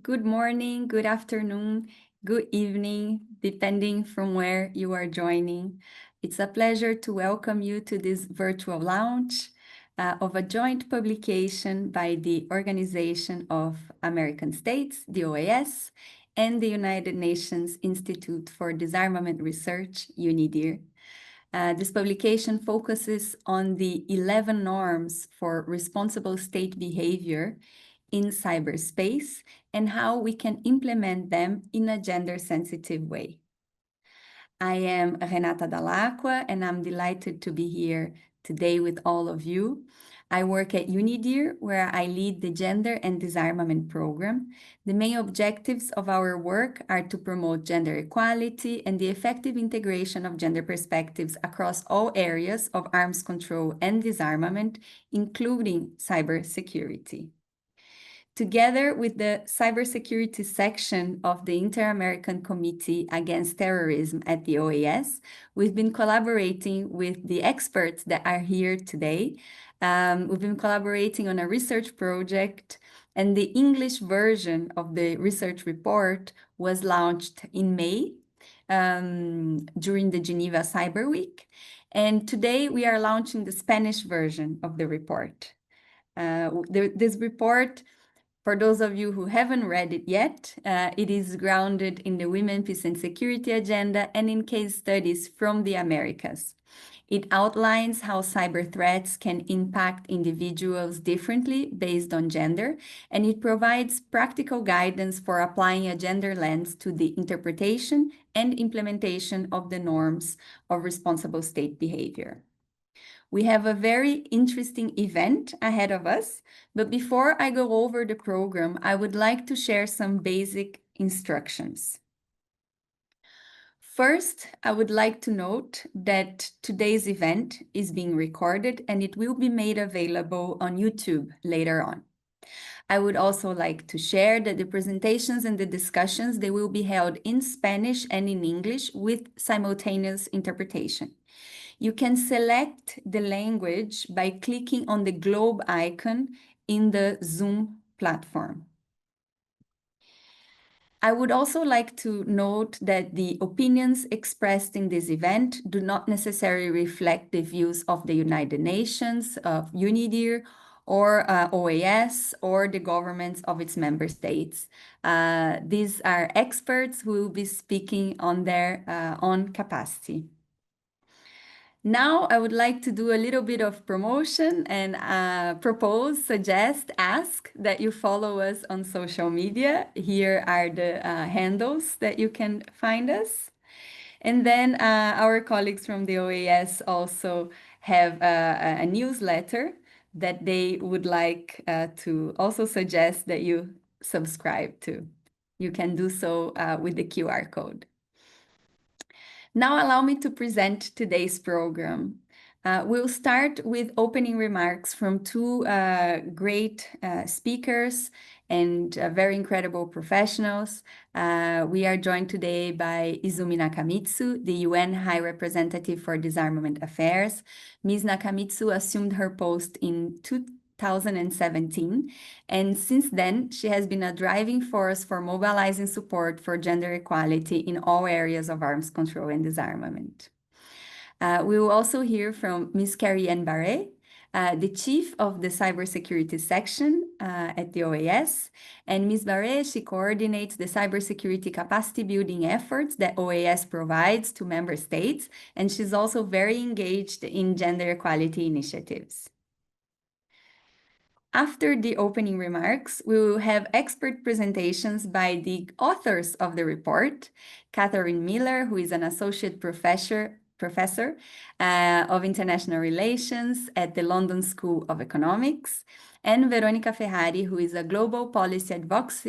good morning, good afternoon, good evening, depending from where you are joining. It's a pleasure to welcome you to this virtual launch of a joint publication by the Organization of American States, the OAS, and the United Nations Institute for Disarmament Research, UNIDIR. This publication focuses on the 11 norms for responsible state behavior in cyberspace and how we can implement them in a gender-sensitive way. I am Renata Dall'Acqua, and I'm delighted to be here today with all of you. I work at UNIDIR, where I lead the Gender and Disarmament Program. The main objectives of our work are to promote gender equality and the effective integration of gender perspectives across all areas of arms control and disarmament, including cybersecurity. Together with the cybersecurity section of the Inter-American Committee Against Terrorism at the OAS, we've been collaborating with the experts that are here today. We've been collaborating on a research project, and the English version of the research report was launched in May during the Geneva Cyber Week. And today we are launching the Spanish version of the report. This report, for those of you who haven't read it yet, it is grounded in the Women, Peace and Security agenda and in case studies from the Americas. It outlines how cyber threats can impact individuals differently based on gender, and it provides practical guidance for applying a gender lens to the interpretation and implementation of the norms of responsible state behavior. We have a very interesting event ahead of us, but before I go over the program, I would like to share some basic instructions. First, I would like to note that today's event is being recorded and it will be made available on YouTube later on. I would also like to share that the presentations and the discussions, they will be held in Spanish and in English with simultaneous interpretation. You can select the language by clicking on the globe icon in the Zoom platform. I would also like to note that the opinions expressed in this event do not necessarily reflect the views of the United Nations, of UNIDIR, or OAS, or the governments of its member states. These are experts who will be speaking on their own capacity. Now, I would like to do a little bit of promotion and suggest, ask that you follow us on social media. Here are the handles that you can find us. And then our colleagues from the OAS also have a newsletter that they would like to also suggest that you subscribe to. You can do so with the QR code. Now allow me to present today's program. We'll start with opening remarks from two great speakers and very incredible professionals. We are joined today by Izumi Nakamitsu, the UN High Representative for Disarmament Affairs. Ms. Nakamitsu assumed her post in 2017, and since then, she has been a driving force for mobilizing support for gender equality in all areas of arms control and disarmament. We will also hear from Ms. Carrie-Anne Barret, the chief of the cybersecurity section at the OAS. And Ms. Barret, she coordinates the cybersecurity capacity building efforts that OAS provides to member states, and she's also very engaged in gender equality initiatives. After the opening remarks, we will have expert presentations by the authors of the report, Catherine Miller, who is an associate professor of international relations at the London School of Economics, and Veronica Ferrari, who is a global policy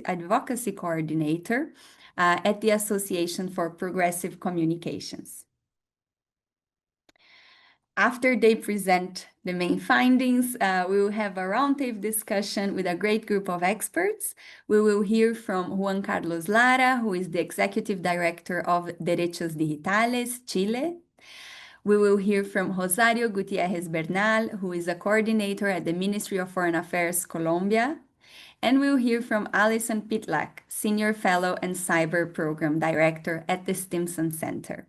advocacy coordinator at the Association for Progressive Communications. After they present the main findings, we will have a roundtable discussion with a great group of experts. We will hear from Juan Carlos Lara, who is the Executive Director of Derechos Digitales, Chile. We will hear from Rosario Gutierrez Bernal, who is a coordinator at the Ministry of Foreign Affairs, Colombia. and we'll hear from Alison Pitlak, Senior Fellow and Cyber Program Director at the Stimson Center.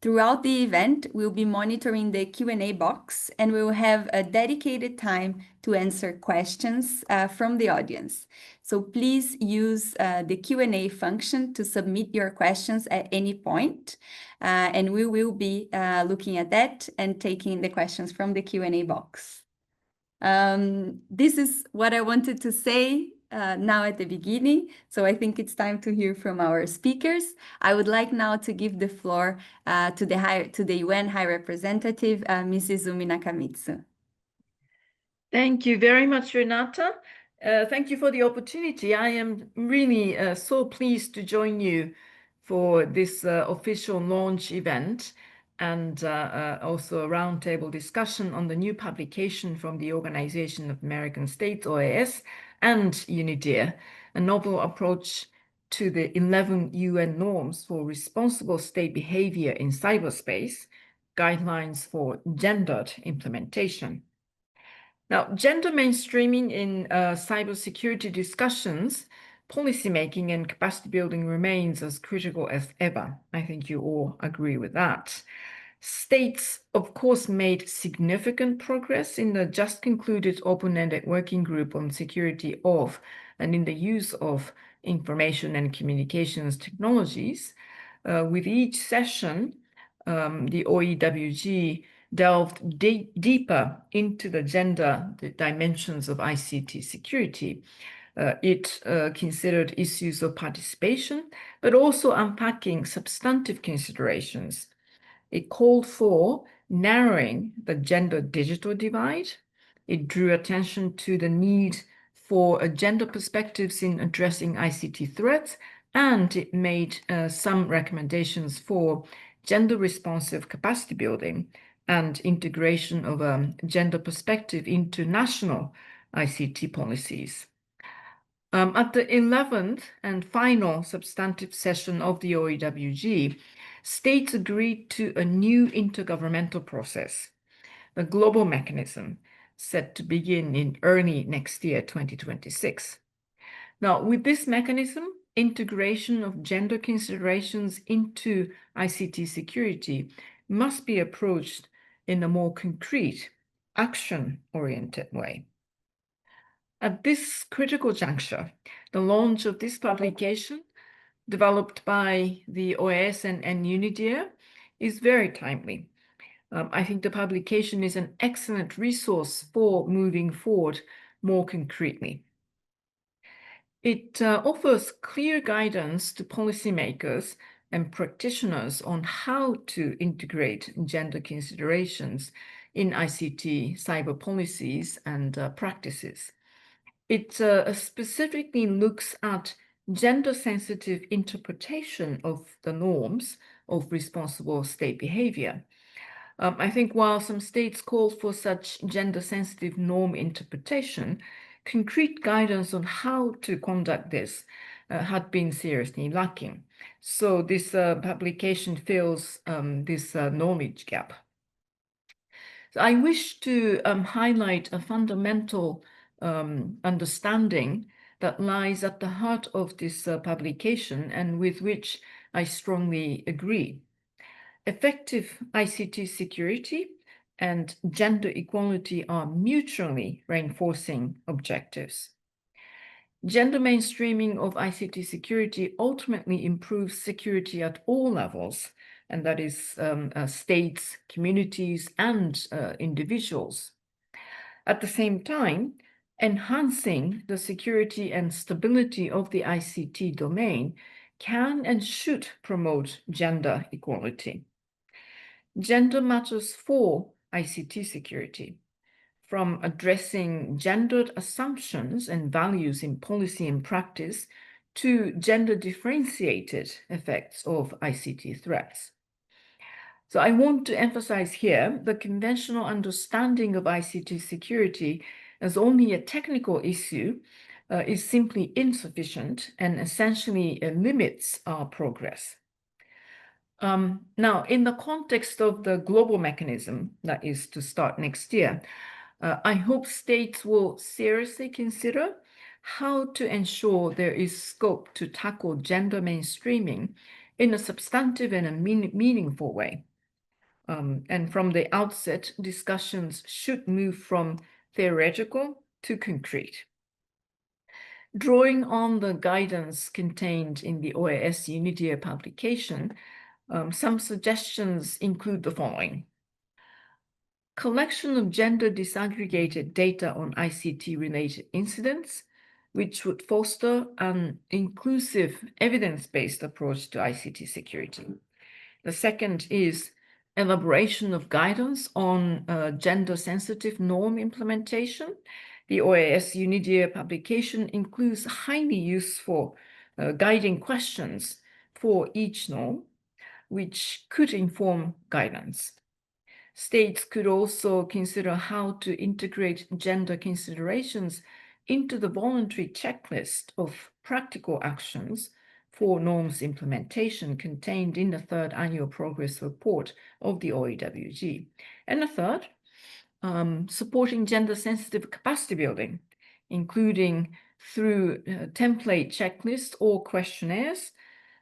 Throughout the event, we'll be monitoring the Q&A box, and we'll have a dedicated time to answer questions from the audience. So please use the Q&A function to submit your questions at any point, and we will be looking at that and taking the questions from the Q&A box. This is what I wanted to say now at the beginning, so I think it's time to hear from our speakers. I would like now to give the floor to the UN High Representative, Mrs. Umi Nakamitsu. Thank you very much, Renata. Thank you for the opportunity. I am really so pleased to join you for this official launch event and also a roundtable discussion on the new publication from the Organization of American States, OAS, and UNIDIR, a novel approach to the 11 UN norms for responsible state behavior in cyberspace, guidelines for gendered implementation. Now, gender mainstreaming in cybersecurity discussions, policymaking, and capacity building remains as critical as ever. I think you all agree with that. States, of course, made significant progress in the just concluded open-ended working group on security of and in the use of information and communications technologies. With each session, the OEWG delved deeper into the gender dimensions of ICT security. It considered issues of participation, but also unpacking substantive considerations. It called for narrowing the gender digital divide. It drew attention to the need for gender perspectives in addressing ICT threats, and it made some recommendations for gender-responsive capacity building and integration of a gender perspective into national ICT policies. At the 11th and final substantive session of the OEWG, states agreed to a new intergovernmental process, the global mechanism, set to begin in early next year, 2026. Now, with this mechanism, integration of gender considerations into ICT security must be approached in a more concrete, action-oriented way. At this critical juncture, the launch of this publication, developed by the OAS and UNIDIR, is very timely. I think the publication is an excellent resource for moving forward more concretely. It offers clear guidance to policymakers and practitioners on how to integrate gender considerations in ICT cyber policies and practices. It specifically looks at gender-sensitive interpretation of the norms of responsible state behavior. I think while some states call for such gender-sensitive norm interpretation, concrete guidance on how to conduct this had been seriously lacking. So this publication fills this knowledge gap. So I wish to highlight a fundamental understanding that lies at the heart of this publication and with which I strongly agree. Effective ICT security and gender equality are mutually reinforcing objectives. Gender mainstreaming of ICT security ultimately improves security at all levels, and that is states, communities, and individuals. At the same time, enhancing the security and stability of the ICT domain can and should promote gender equality. Gender matters for ICT security, from addressing gendered assumptions and values in policy and practice to gender-differentiated effects of ICT threats. So I want to emphasize here the conventional understanding of ICT security as only a technical issue is simply insufficient and essentially limits our progress. Now, in the context of the global mechanism that is to start next year, I hope states will seriously consider how to ensure there is scope to tackle gender mainstreaming in a substantive and a meaningful way. And from the outset, discussions should move from theoretical to concrete. Drawing on the guidance contained in the OAS UNIDIR publication, some suggestions include the following. Collection of gender disaggregated data on ICT-related incidents, which would foster an inclusive, evidence-based approach to ICT security. The second is elaboration of guidance on gender-sensitive norm implementation. The OAS UNIDIR publication includes highly useful guiding questions for each norm, which could inform guidance. States could also consider how to integrate gender considerations into the voluntary checklist of practical actions for norms implementation contained in the third annual progress report of the OEWG. And the third, supporting gender-sensitive capacity building, including through template checklists or questionnaires.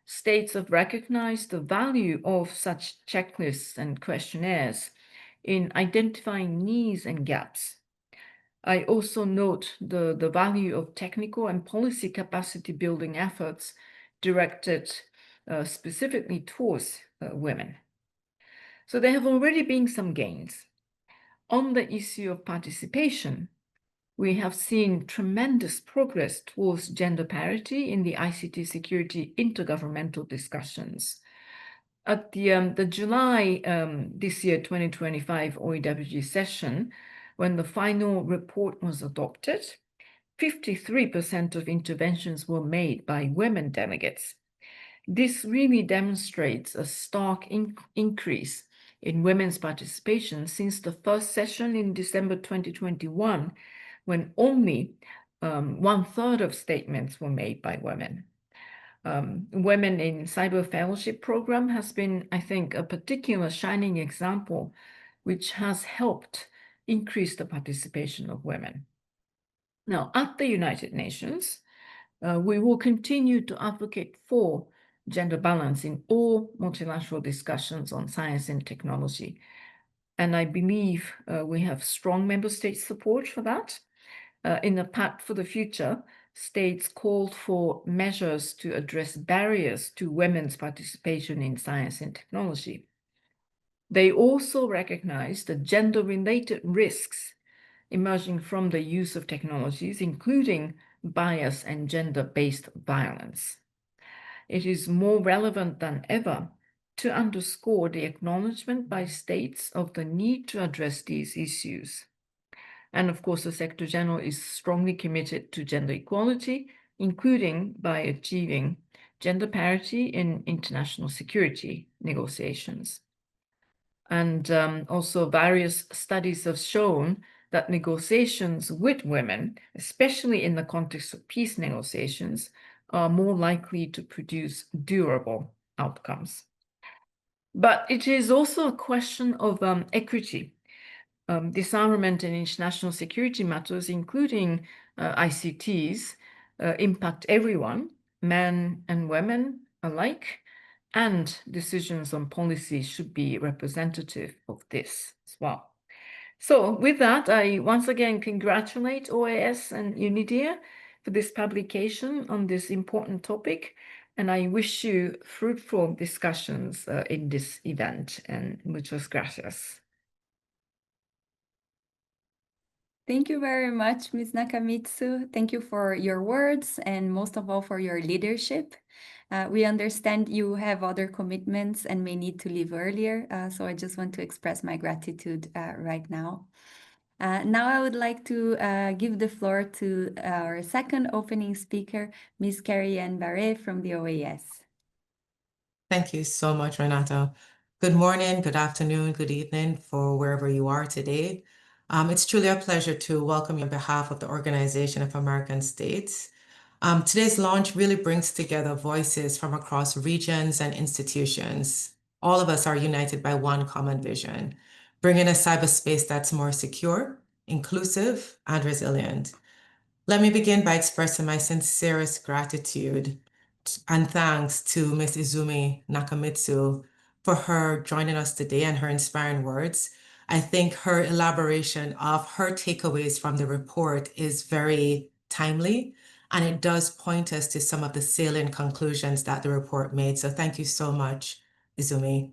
States have recognized the value of such checklists and questionnaires in identifying needs and gaps. I also note the value of technical and policy capacity building efforts directed specifically towards women. So there have already been some gains. On the issue of participation, we have seen tremendous progress towards gender parity in the ICT security intergovernmental discussions. At the July this year, 2025 OEWG session, when the final report was adopted, 53% of interventions were made by women delegates. This really demonstrates a stark increase in women's participation since the first session in December 2021, when only 1/3 of statements were made by women. Women in Cyber Fellowship Program has been, I think, a particular shining example, which has helped increase the participation of women. Now, at the United Nations, we will continue to advocate for gender balance in all multilateral discussions on science and technology. And I believe we have strong member state support for that. In the Pact for the Future, states called for measures to address barriers to women's participation in science and technology. They also recognize the gender-related risks emerging from the use of technologies, including bias and gender-based violence. It is more relevant than ever to underscore the acknowledgement by states of the need to address these issues. And of course, the Secretary General is strongly committed to gender equality, including by achieving gender parity in international security negotiations. And also various studies have shown that negotiations with women, especially in the context of peace negotiations, are more likely to produce durable outcomes. But it is also a question of equity. Disarmament and international security matters, including ICTs, impact everyone, men and women alike, and decisions on policy should be representative of this as well. So with that, I once again congratulate OAS and UNIDIR for this publication on this important topic, and I wish you fruitful discussions in this event, and muchas gracias. Thank you very much, Ms. Nakamitsu. Thank you for your words and most of all for your leadership. We understand you have other commitments and may need to leave earlier, so I just want to express my gratitude right now. Now I would like to give the floor to our second opening speaker, Ms. Carrie-Anne Barret from the OAS. Thank you so much, Renata. Good morning, good afternoon, good evening for wherever you are today. It's truly a pleasure to welcome you on behalf of the Organization of American States. Today's launch really brings together voices from across regions and institutions. All of us are united by one common vision, bringing a cyberspace that's more secure, inclusive, and resilient. Let me begin by expressing my sincerest gratitude and thanks to Ms. Izumi Nakamitsu for her joining us today and her inspiring words. I think her elaboration of her takeaways from the report is very timely, and it does point us to some of the salient conclusions that the report made. So thank you so much, Izumi.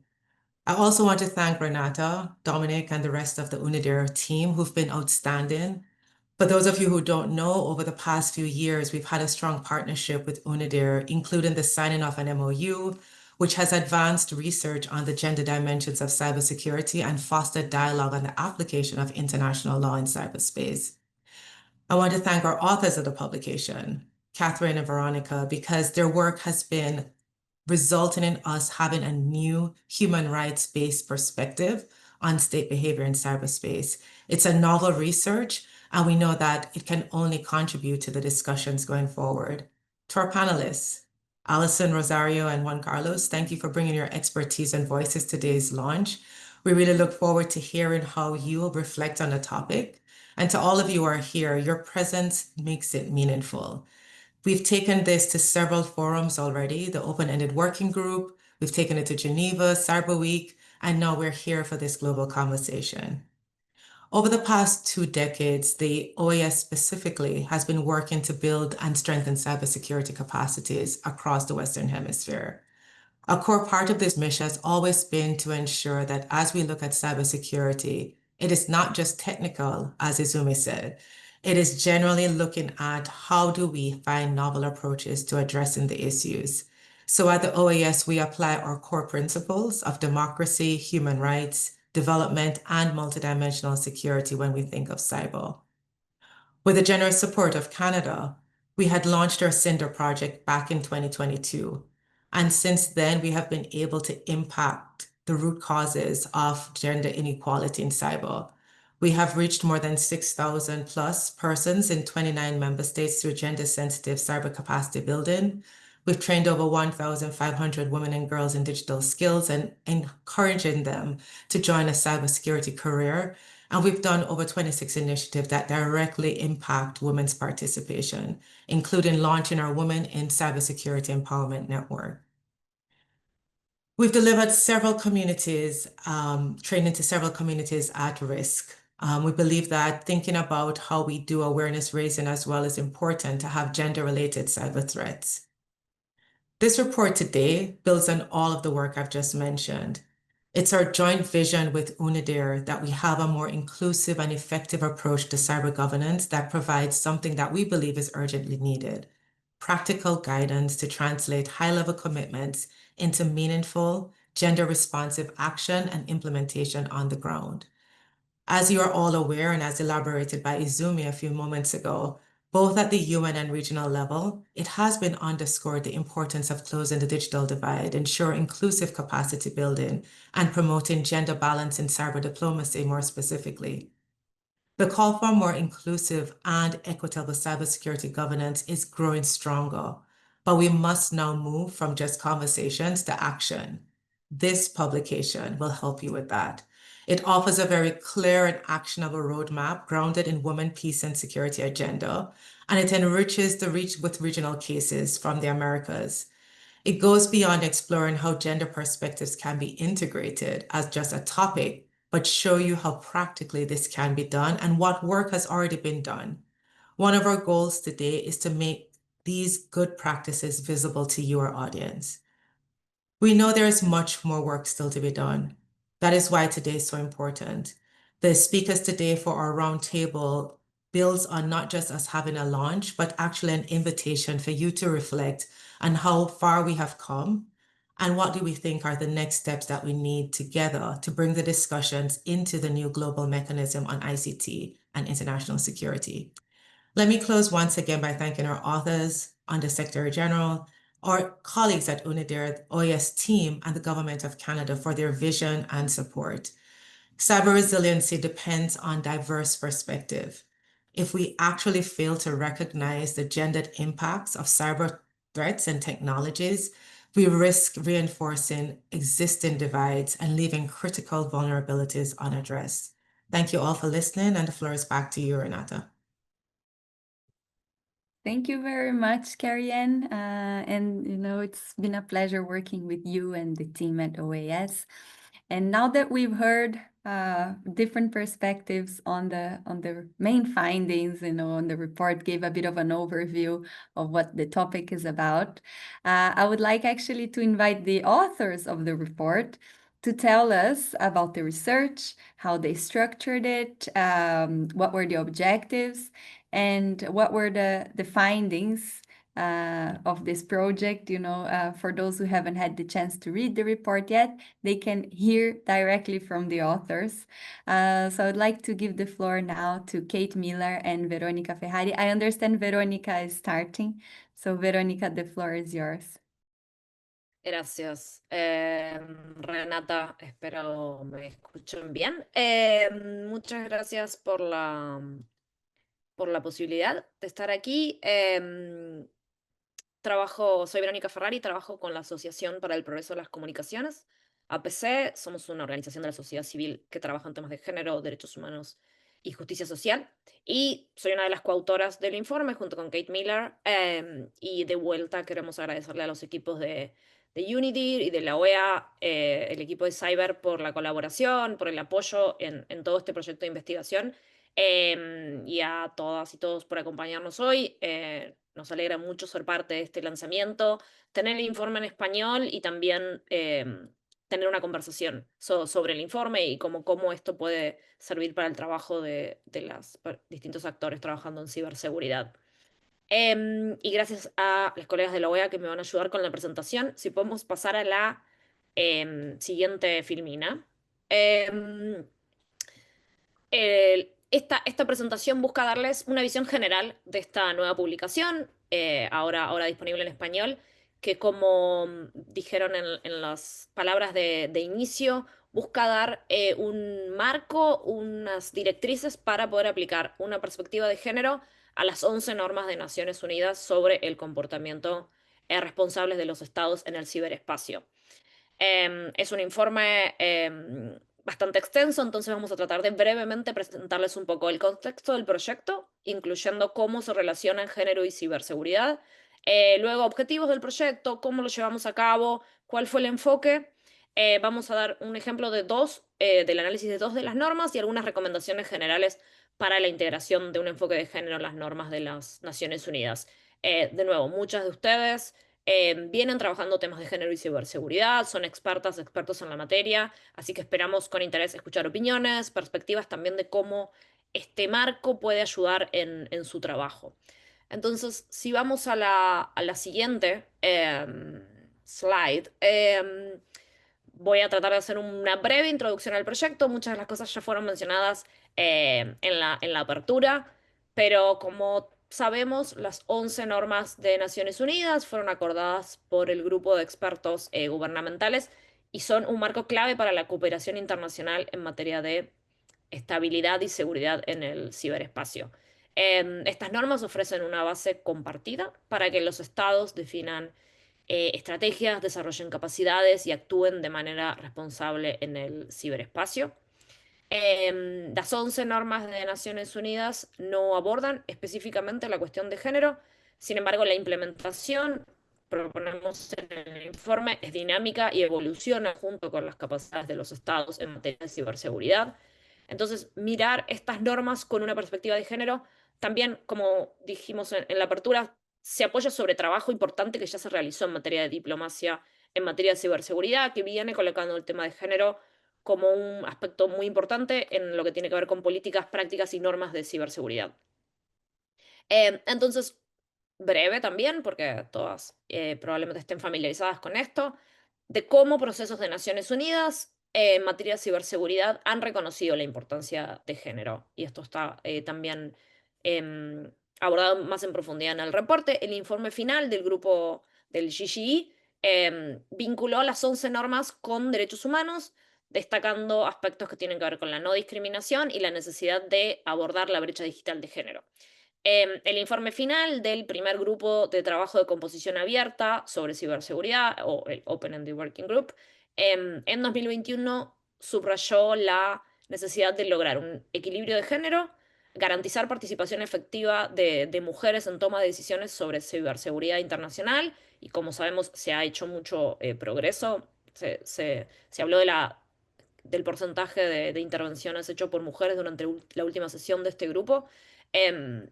I also want to thank Renata, Dominic, and the rest of the UNIDIR team who've been outstanding. For those of you who don't know, over the past few years, we've had a strong partnership with UNIDIR, including the signing of an MOU, which has advanced research on the gender dimensions of cybersecurity and fostered dialogue on the application of international law in cyberspace. I want to thank our authors of the publication, Catherine and Veronica, because their work has been resulting in us having a new human rights-based perspective on state behavior in cyberspace. It's a novel research, and we know that it can only contribute to the discussions going forward. To our panelists, Alison, Rosario, and Juan Carlos, thank you for bringing your expertise and voices to today's launch. We really look forward to hearing how you will reflect on the topic. And to all of you who are here, your presence makes it meaningful. We've taken this to several forums already, the open-ended working group, we've taken it to Geneva, Cyber Week, and now we're here for this global conversation. Over the past 2 decades, the OAS specifically has been working to build and strengthen cybersecurity capacities across the Western Hemisphere. A core part of this mission has always been to ensure that as we look at cybersecurity, it is not just technical, as Izumi said. It is generally looking at how do we find novel approaches to addressing the issues. So at the OAS, we apply our core principles of democracy, human rights, development, and multidimensional security when we think of cyber. With the generous support of Canada, we had launched our Cinder project back in 2022. And since then, we have been able to impact the root causes of gender inequality in cyber. We have reached more than 6,000 plus persons in 29 member states through gender-sensitive cyber capacity building. We've trained over 1,500 women and girls in digital skills and encouraging them to join a cybersecurity career. And we've done over 26 initiatives that directly impact women's participation, including launching our Women in Cybersecurity Empowerment Network. We've delivered several communities, training to several communities at risk. We believe that thinking about how we do awareness raising as well is important to have gender-related cyber threats. This report today builds on all of the work I've just mentioned. It's our joint vision with UNIDIR that we have a more inclusive and effective approach to cyber governance that provides something that we believe is urgently needed: practical guidance to translate high-level commitments into meaningful, gender-responsive action and implementation on the ground. As you are all aware, and as elaborated by Izumi a few moments ago, both at the UN and regional level, it has been underscored the importance of closing the digital divide, ensure inclusive capacity building, and promoting gender balance in cyber diplomacy more specifically. The call for more inclusive and equitable cybersecurity governance is growing stronger, but we must now move from just conversations to action. This publication will help you with that. It offers a very clear and actionable roadmap grounded in women, peace, and security agenda, and it enriches the reach with regional cases from the Americas. It goes beyond exploring how gender perspectives can be integrated as just a topic, but show you how practically this can be done and what work has already been done. One of our goals today is to make these good practices visible to your audience. We know there is much more work still to be done. That is why today is so important. The speakers today for our roundtable builds on not just us having a launch, but actually an invitation for you to reflect on how far we have come and what do we think are the next steps that we need together to bring the discussions into the new global mechanism on ICT and international security. Let me close once again by thanking our authors, Undersecretary General, our colleagues at UNIDIR, the OAS team, and the Government of Canada for their vision and support. Cyber resiliency depends on diverse perspective. If we actually fail to recognize the gendered impacts of cyber threats and technologies, we risk reinforcing existing divides and leaving critical vulnerabilities unaddressed. Thank you all for listening, and the floor is back to you, Renata. Thank you very much, Carrie-Anne. And it's been a pleasure working with you and the team at OAS. And now that we've heard different perspectives on the main findings, on the report gave a bit of an overview of what the topic is about. I would like actually to invite the authors of the report to tell us about the research, how they structured it, what were the objectives, and what were the findings of this project. For those who haven't had the chance to read the report yet, they can hear directly from the authors. So I'd like to give the floor now to Kate Miller and Veronica Ferrari. I understand Veronica is starting. So Veronica, the floor is yours. Gracias, Renata. Espero me escuchen bien. Muchas gracias por la posibilidad de estar aquí. Soy Verónica Ferrari, trabajo con la Asociación para el Progreso de las Comunicaciones, APC. Somos una organización de la sociedad civil que trabaja en temas de género, derechos humanos y justicia social. Y soy una de las coautoras del informe junto con Kate Miller. Y de vuelta queremos agradecerle a los equipos de UNIDIR y de la OEA, el equipo de Cyber, por la colaboración, por el apoyo en todo este proyecto de investigación. Y a todas y todos por acompañarnos hoy. Nos alegra mucho ser parte de este lanzamiento, tener el informe en español y también tener una conversación sobre el informe y cómo esto puede servir para el trabajo de los distintos actores trabajando en ciberseguridad. Y gracias a los colegas de la OEA que me van a ayudar con la presentación. Si podemos pasar a la siguiente filmina. Esta presentación busca darles una visión general de esta nueva publicación, ahora disponible en español, que como dijeron en las palabras de inicio, busca dar un marco, unas directrices para poder aplicar una perspectiva de género a las 11 normas de Naciones Unidas sobre el comportamiento responsable de los estados en el ciberespacio. Es un informe bastante extenso, entonces vamos a tratar de brevemente presentarles un poco el contexto del proyecto, incluyendo cómo se relacionan género y ciberseguridad, luego objetivos del proyecto, cómo lo llevamos a cabo, cuál fue el enfoque. Vamos a dar un ejemplo del análisis de dos de las normas y algunas recomendaciones generales para la integración de un enfoque de género en las normas de las Naciones Unidas. De nuevo, muchas de ustedes vienen trabajando temas de género y ciberseguridad, son expertos en la materia, así que esperamos con interés escuchar opiniones, perspectivas también de cómo este marco puede ayudar en su trabajo. Entonces, si vamos a la siguiente slide, voy a tratar de hacer una breve introducción al proyecto. Muchas de las cosas ya fueron mencionadas en la apertura, pero como sabemos, las 11 normas de Naciones Unidas fueron acordadas por el grupo de expertos gubernamentales y son un marco clave para la cooperación internacional en materia de estabilidad y seguridad en el ciberespacio. Estas normas ofrecen una base compartida para que los estados definan estrategias, desarrollen capacidades y actúen de manera responsable en el ciberespacio. Las 11 normas de Naciones Unidas no abordan específicamente la cuestión de género, sin embargo, la implementación, proponemos en el informe, es dinámica y evoluciona junto con las capacidades de los estados en materia de ciberseguridad. Entonces, mirar estas normas con una perspectiva de género, también, como dijimos en la apertura, se apoya sobre trabajo importante que ya se realizó en materia de diplomacia, en materia de ciberseguridad, que viene colocando el tema de género como un aspecto muy importante en lo que tiene que ver con políticas, prácticas y normas de ciberseguridad. Entonces, breve también, porque todas probablemente estén familiarizadas con esto, de cómo procesos de Naciones Unidas en materia de ciberseguridad han reconocido la importancia de género. Y esto está también abordado más en profundidad en el reporte. El informe final del grupo del GGI vinculó las 11 normas con derechos humanos, destacando aspectos que tienen que ver con la no discriminación y la necesidad de abordar la brecha digital de género. El informe final del primer grupo de trabajo de composición abierta sobre ciberseguridad, o el Open-Ended Working Group, en 2021 subrayó la necesidad de lograr un equilibrio de género garantizar participación efectiva de mujeres en toma de decisiones sobre ciberseguridad internacional, y como sabemos se ha hecho mucho progreso. Se habló del porcentaje de intervenciones hecho por mujeres durante la última sesión de este grupo.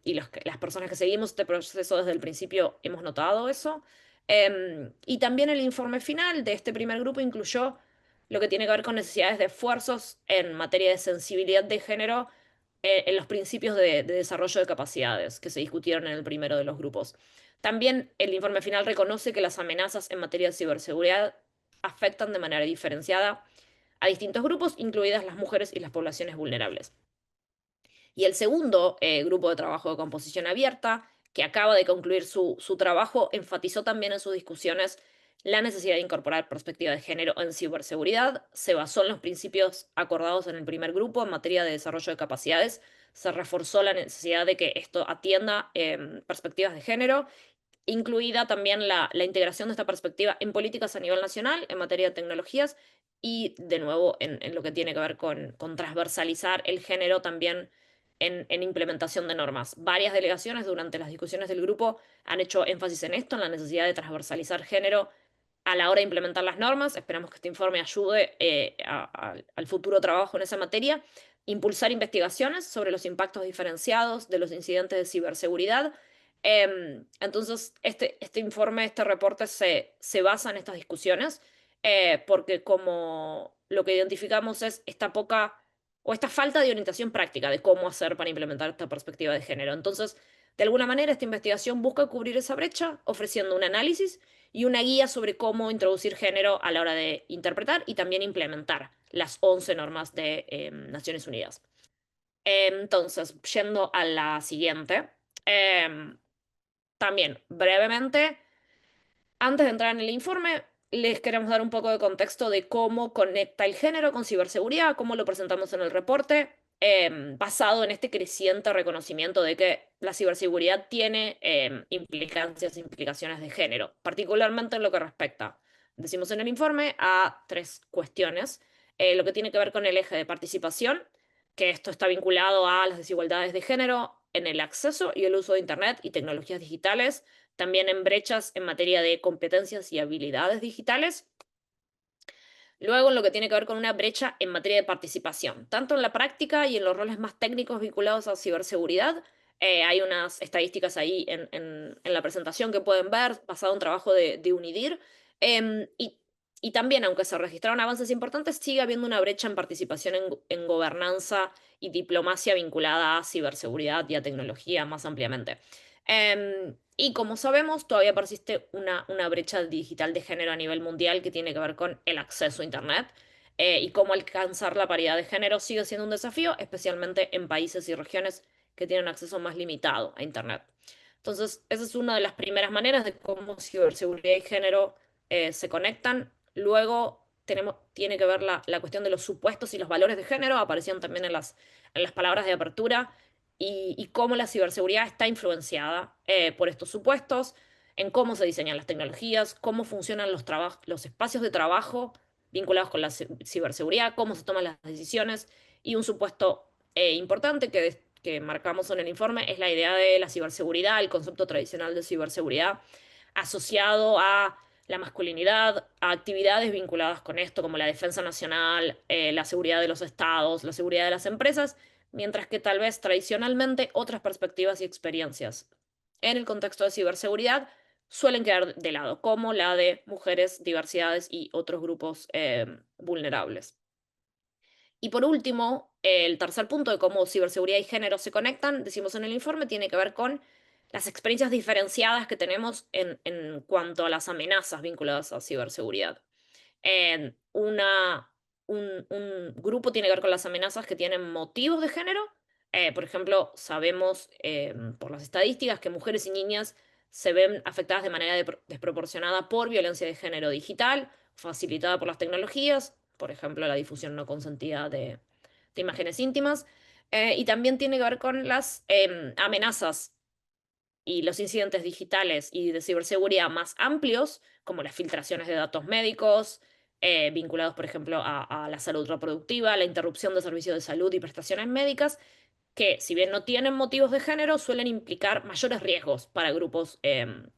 Y las personas que seguimos este proceso desde el principio hemos notado eso. Y también el informe final de este primer grupo incluyó lo que tiene que ver con necesidades de esfuerzos en materia de sensibilidad de género en los principios de desarrollo de capacidades que se discutieron en el primero de los grupos. También el informe final reconoce que las amenazas en materia de ciberseguridad afectan de manera diferenciada a distintos grupos, incluidas las mujeres y las poblaciones vulnerables. Y el segundo grupo de trabajo de composición abierta, que acaba de concluir su trabajo, enfatizó también en sus discusiones la necesidad de incorporar perspectiva de género en ciberseguridad. Se basó en los principios acordados en el primer grupo en materia de desarrollo de capacidades. Se reforzó la necesidad de que esto atienda perspectivas de género, incluida también la integración de esta perspectiva en políticas a nivel nacional en materia de tecnologías y, de nuevo, en lo que tiene que ver con transversalizar el género también en implementación de normas. Varias delegaciones durante las discusiones del grupo han hecho énfasis en esto, en la necesidad de transversalizar género a la hora de implementar las normas. Esperamos que este informe ayude al futuro trabajo en esa materia. Impulsar investigaciones sobre los impactos diferenciados de los incidentes de ciberseguridad. Entonces, este informe, este reporte se basa en estas discusiones, porque como lo que identificamos es esta poca o esta falta de orientación práctica de cómo hacer para implementar esta perspectiva de género. Entonces, de alguna manera, esta investigación busca cubrir esa brecha, ofreciendo un análisis y una guía sobre cómo introducir género a la hora de interpretar y también implementar las 11 normas de Naciones Unidas. Entonces, yendo a la siguiente, también brevemente, antes de entrar en el informe, les queremos dar un poco de contexto de cómo conecta el género con ciberseguridad, cómo lo presentamos en el reporte, basado en este creciente reconocimiento de que la ciberseguridad tiene implicaciones de género, particularmente en lo que respecta, decimos en el informe, a 3 cuestiones. Lo que tiene que ver con el eje de participación, que esto está vinculado a las desigualdades de género en el acceso y el uso de Internet y tecnologías digitales, también en brechas en materia de competencias y habilidades digitales. Luego, en lo que tiene que ver con una brecha en materia de participación, tanto en la práctica y en los roles más técnicos vinculados a ciberseguridad. Hay unas estadísticas ahí en la presentación que pueden ver, basado en un trabajo de UNIDIR. Y también, aunque se registraron avances importantes, sigue habiendo una brecha en participación en gobernanza y diplomacia vinculada a ciberseguridad y a tecnología más ampliamente. Y como sabemos, todavía persiste una brecha digital de género a nivel mundial que tiene que ver con el acceso a Internet, y cómo alcanzar la paridad de género sigue siendo un desafío, especialmente en países y regiones que tienen acceso más limitado a Internet. Entonces, esa es una de las primeras maneras de cómo ciberseguridad y género se conectan. Luego tiene que ver la cuestión de los supuestos y los valores de género, aparecían también en las palabras de apertura, y cómo la ciberseguridad está influenciada por estos supuestos, en cómo se diseñan las tecnologías, cómo funcionan los espacios de trabajo vinculados con la ciberseguridad, cómo se toman las decisiones. Y un supuesto importante que marcamos en el informe es la idea de la ciberseguridad, el concepto tradicional de ciberseguridad asociado a la masculinidad, a actividades vinculadas con esto, como la defensa nacional, la seguridad de los estados, la seguridad de las empresas, mientras que tal vez tradicionalmente otras perspectivas y experiencias en el contexto de ciberseguridad suelen quedar de lado, como la de mujeres, diversidades y otros grupos vulnerables. Y por último, el tercer punto de cómo ciberseguridad y género se conectan, decimos en el informe, tiene que ver con las experiencias diferenciadas que tenemos en cuanto a las amenazas vinculadas a ciberseguridad. Un grupo tiene que ver con las amenazas que tienen motivos de género. Por ejemplo, sabemos por las estadísticas que mujeres y niñas se ven afectadas de manera desproporcionada por violencia de género digital, facilitada por las tecnologías, por ejemplo, la difusión no consentida de imágenes íntimas. Y también tiene que ver con las amenazas y los incidentes digitales y de ciberseguridad más amplios, como las filtraciones de datos médicos, vinculados, por ejemplo, a la salud reproductiva, la interrupción de servicios de salud y prestaciones médicas, que, si bien no tienen motivos de género, suelen implicar mayores riesgos para grupos en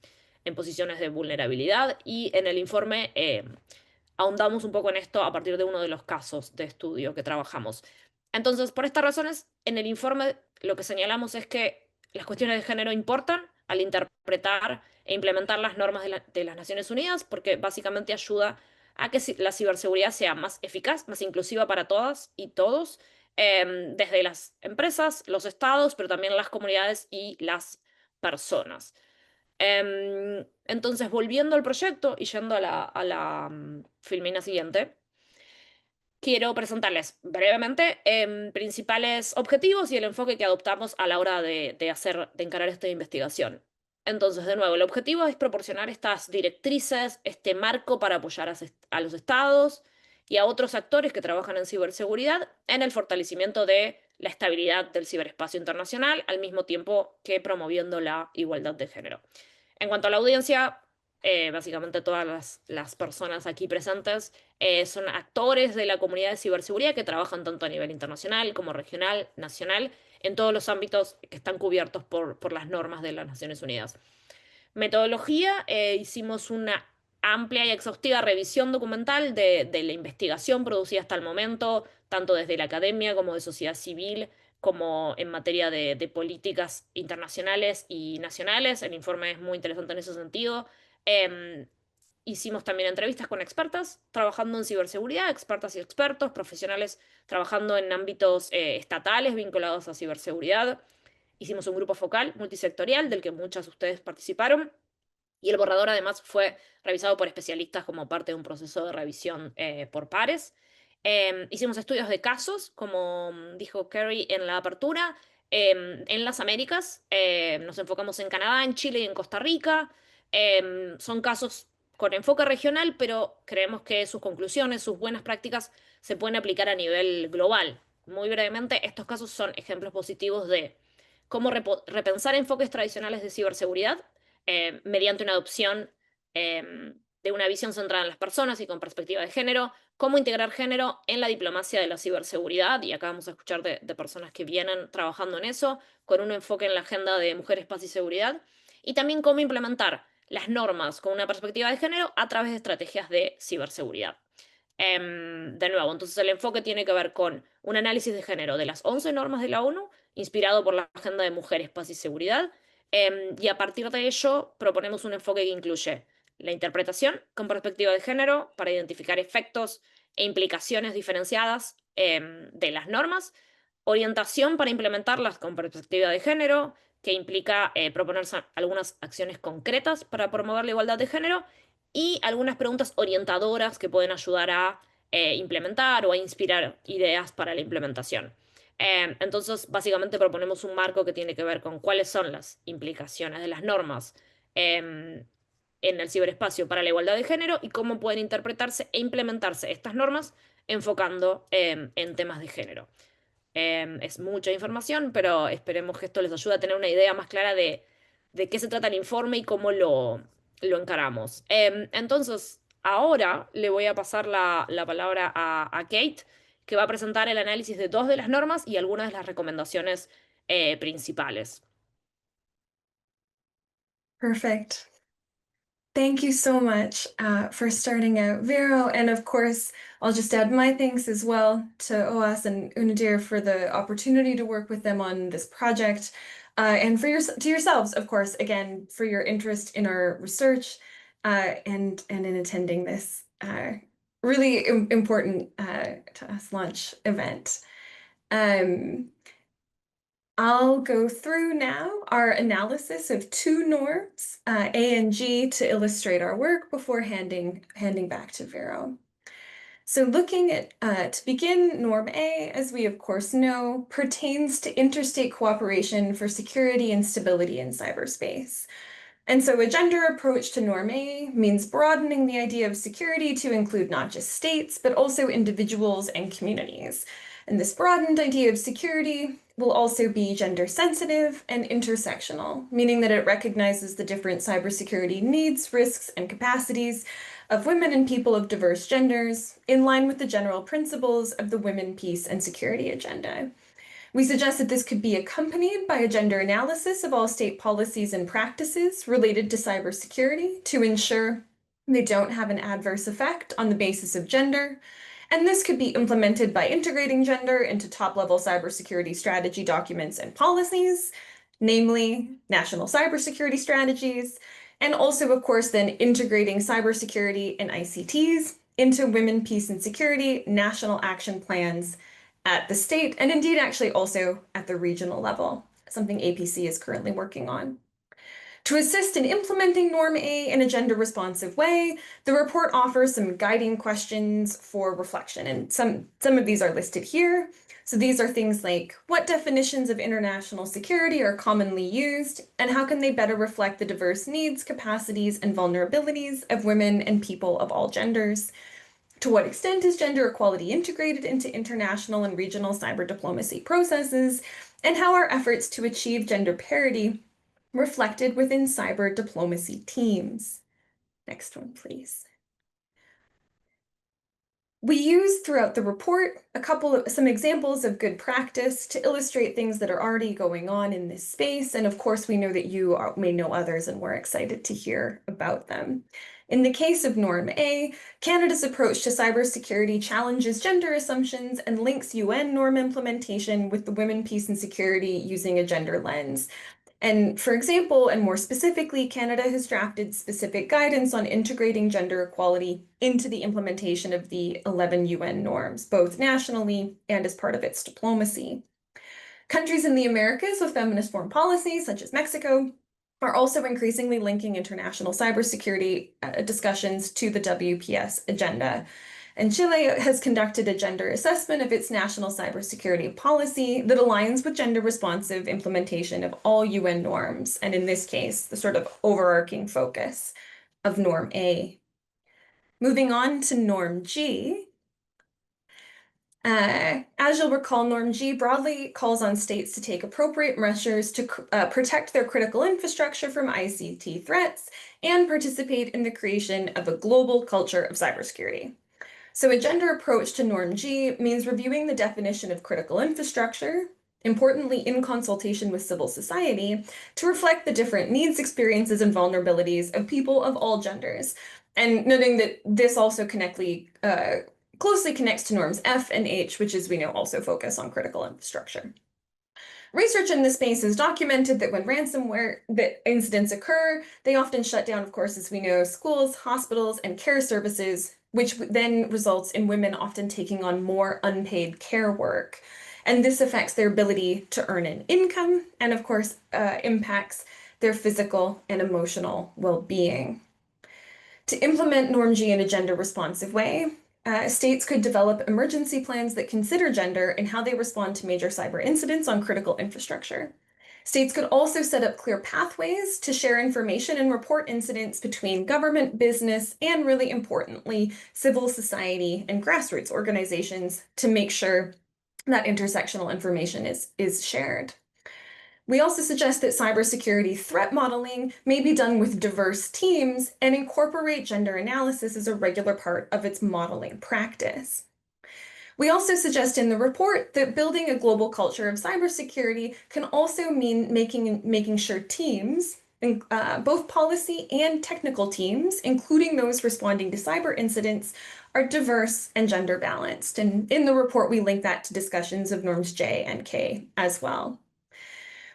posiciones de vulnerabilidad. Y en el informe ahondamos un poco en esto a partir de uno de los casos de estudio que trabajamos. Entonces, por estas razones, en el informe lo que señalamos es que las cuestiones de género importan al interpretar e implementar las normas de las Naciones Unidas, porque básicamente ayuda a que la ciberseguridad sea más eficaz, más inclusiva para todas y todos, desde las empresas, los estados, pero también las comunidades y las personas. Entonces, volviendo al proyecto y yendo a la filmina siguiente, quiero presentarles brevemente principales objetivos y el enfoque que adoptamos a la hora de encarar esta investigación. Entonces, de nuevo, el objetivo es proporcionar estas directrices, este marco para apoyar a los estados y a otros actores que trabajan en ciberseguridad en el fortalecimiento de la estabilidad del ciberespacio internacional, al mismo tiempo que promoviendo la igualdad de género. En cuanto a la audiencia, básicamente todas las personas aquí presentes son actores de la comunidad de ciberseguridad que trabajan tanto a nivel internacional como regional, nacional, en todos los ámbitos que están cubiertos por las normas de las Naciones Unidas. Metodología, hicimos una amplia y exhaustiva revisión documental de la investigación producida hasta el momento, tanto desde la academia como de sociedad civil, como en materia de políticas internacionales y nacionales. El informe es muy interesante en ese sentido. Em, Hicimos también entrevistas con expertas trabajando en ciberseguridad, expertas y expertos, profesionales trabajando en ámbitos estatales vinculados a ciberseguridad. Hicimos un grupo focal multisectorial del que muchas de ustedes participaron. Y el borrador además fue revisado por especialistas como parte de un proceso de revisión por pares. Hicimos estudios de casos, como dijo Kerry en la apertura, en las Américas. Nos enfocamos en Canadá, en Chile y en Costa Rica. Son casos con enfoque regional, pero creemos que sus conclusiones, sus buenas prácticas se pueden aplicar a nivel global. Muy brevemente, estos casos son ejemplos positivos de cómo repensar enfoques tradicionales de ciberseguridad mediante una adopción de una visión centrada en las personas y con perspectiva de género, cómo integrar género en la diplomacia de la ciberseguridad, y acá vamos a escuchar de personas que vienen trabajando en eso, con un enfoque en la agenda de mujeres, paz y seguridad, y también cómo implementar las normas con una perspectiva de género a través de estrategias de ciberseguridad. De nuevo, entonces el enfoque tiene que ver con un análisis de género de las 11 normas de la ONU, inspirado por la Agenda de Mujeres, Paz y Seguridad, y a partir de ello proponemos un enfoque que incluye la interpretación con perspectiva de género para identificar efectos e implicaciones diferenciadas de las normas, orientación para implementarlas con perspectiva de género, que implica proponer algunas acciones concretas para promover la igualdad de género, y algunas preguntas orientadoras que pueden ayudar a implementar o a inspirar ideas para la implementación. Entonces, básicamente proponemos un marco que tiene que ver con cuáles son las implicaciones de las normas en el ciberespacio para la igualdad de género y cómo pueden interpretarse e implementarse estas normas enfocando en temas de género. Es mucha información, pero esperemos que esto les ayude a tener una idea más clara de qué se trata el informe y cómo lo encaramos. Entonces, ahora le voy a pasar la palabra a Kate, que va a presentar el análisis de dos de las normas y algunas de las recomendaciones principales. Perfect. Thank you so much for starting out, Vero. And of course, I'll just add my thanks as well to OAS and UNIDIR for the opportunity to work with them on this project. And to yourselves, of course, again, for your interest in our research and in attending this really important to us launch event. I'll go through now our analysis of two norms, A and G, to illustrate our work before handing back to Vero. So looking at, to begin, Norm A, as we of course know, pertains to interstate cooperation for security and stability in cyberspace. And so a gender approach to Norm A means broadening the idea of security to include not just states, but also individuals and communities. And this broadened idea of security will also be gender sensitive and intersectional, meaning that it recognizes the different cybersecurity needs, risks, and capacities of women and people of diverse genders, in line with the general principles of the Women, Peace, and Security Agenda. We suggest that this could be accompanied by a gender analysis of all state policies and practices related to cybersecurity to ensure they don't have an adverse effect on the basis of gender. And this could be implemented by integrating gender into top-level cybersecurity strategy documents and policies, namely national cybersecurity strategies, and also, of course, then integrating cybersecurity and ICTs into women, peace, and security national action plans at the state, and indeed actually also at the regional level, something APC is currently working on. To assist in implementing Norm A in a gender-responsive way, the report offers some guiding questions for reflection, and some of these are listed here. So these are things like, what definitions of international security are commonly used, and how can they better reflect the diverse needs, capacities, and vulnerabilities of women and people of all genders? To what extent is gender equality integrated into international and regional cyber diplomacy processes, and how are efforts to achieve gender parity reflected within cyber diplomacy teams? Next one, please. We use throughout the report some examples of good practice to illustrate things that are already going on in this space, and of course we know that you may know others and we're excited to hear about them. In the case of Norm A, Canada's approach to cybersecurity challenges gender assumptions and links UN norm implementation with the women, peace, and security using a gender lens. And for example, and more specifically, Canada has drafted specific guidance on integrating gender equality into the implementation of the 11 UN norms, both nationally and as part of its diplomacy. Countries in the Americas with feminist foreign policies, such as Mexico, are also increasingly linking international cybersecurity discussions to the WPS agenda. And Chile has conducted a gender assessment of its national cybersecurity policy that aligns with gender-responsive implementation of all UN norms, and in this case, the sort of overarching focus of Norm A. Moving on to Norm G. As you'll recall, Norm G broadly calls on states to take appropriate measures to protect their critical infrastructure from ICT threats and participate in the creation of a global culture of cybersecurity. So a gender approach to Norm G means reviewing the definition of critical infrastructure, importantly in consultation with civil society, to reflect the different needs, experiences, and vulnerabilities of people of all genders. And noting that this also closely connects to norms F and H, which, as we know, also focus on critical infrastructure. Research in this space has documented that when ransomware incidents occur, they often shut down, of course, as we know, schools, hospitals, and care services, which then results in women often taking on more unpaid care work. And this affects their ability to earn an income and, of course, impacts their physical and emotional well-being. To implement Norm G in a gender-responsive way, states could develop emergency plans that consider gender and how they respond to major cyber incidents on critical infrastructure. States could also set up clear pathways to share information and report incidents between government, business, and really importantly, civil society and grassroots organizations to make sure that intersectional information is shared. We also suggest that cybersecurity threat modeling may be done with diverse teams and incorporate gender analysis as a regular part of its modeling practice. We also suggest in the report that building a global culture of cybersecurity can also mean making sure teams, both policy and technical teams, including those responding to cyber incidents, are diverse and gender balanced. And in the report, we link that to discussions of norms J and K as well.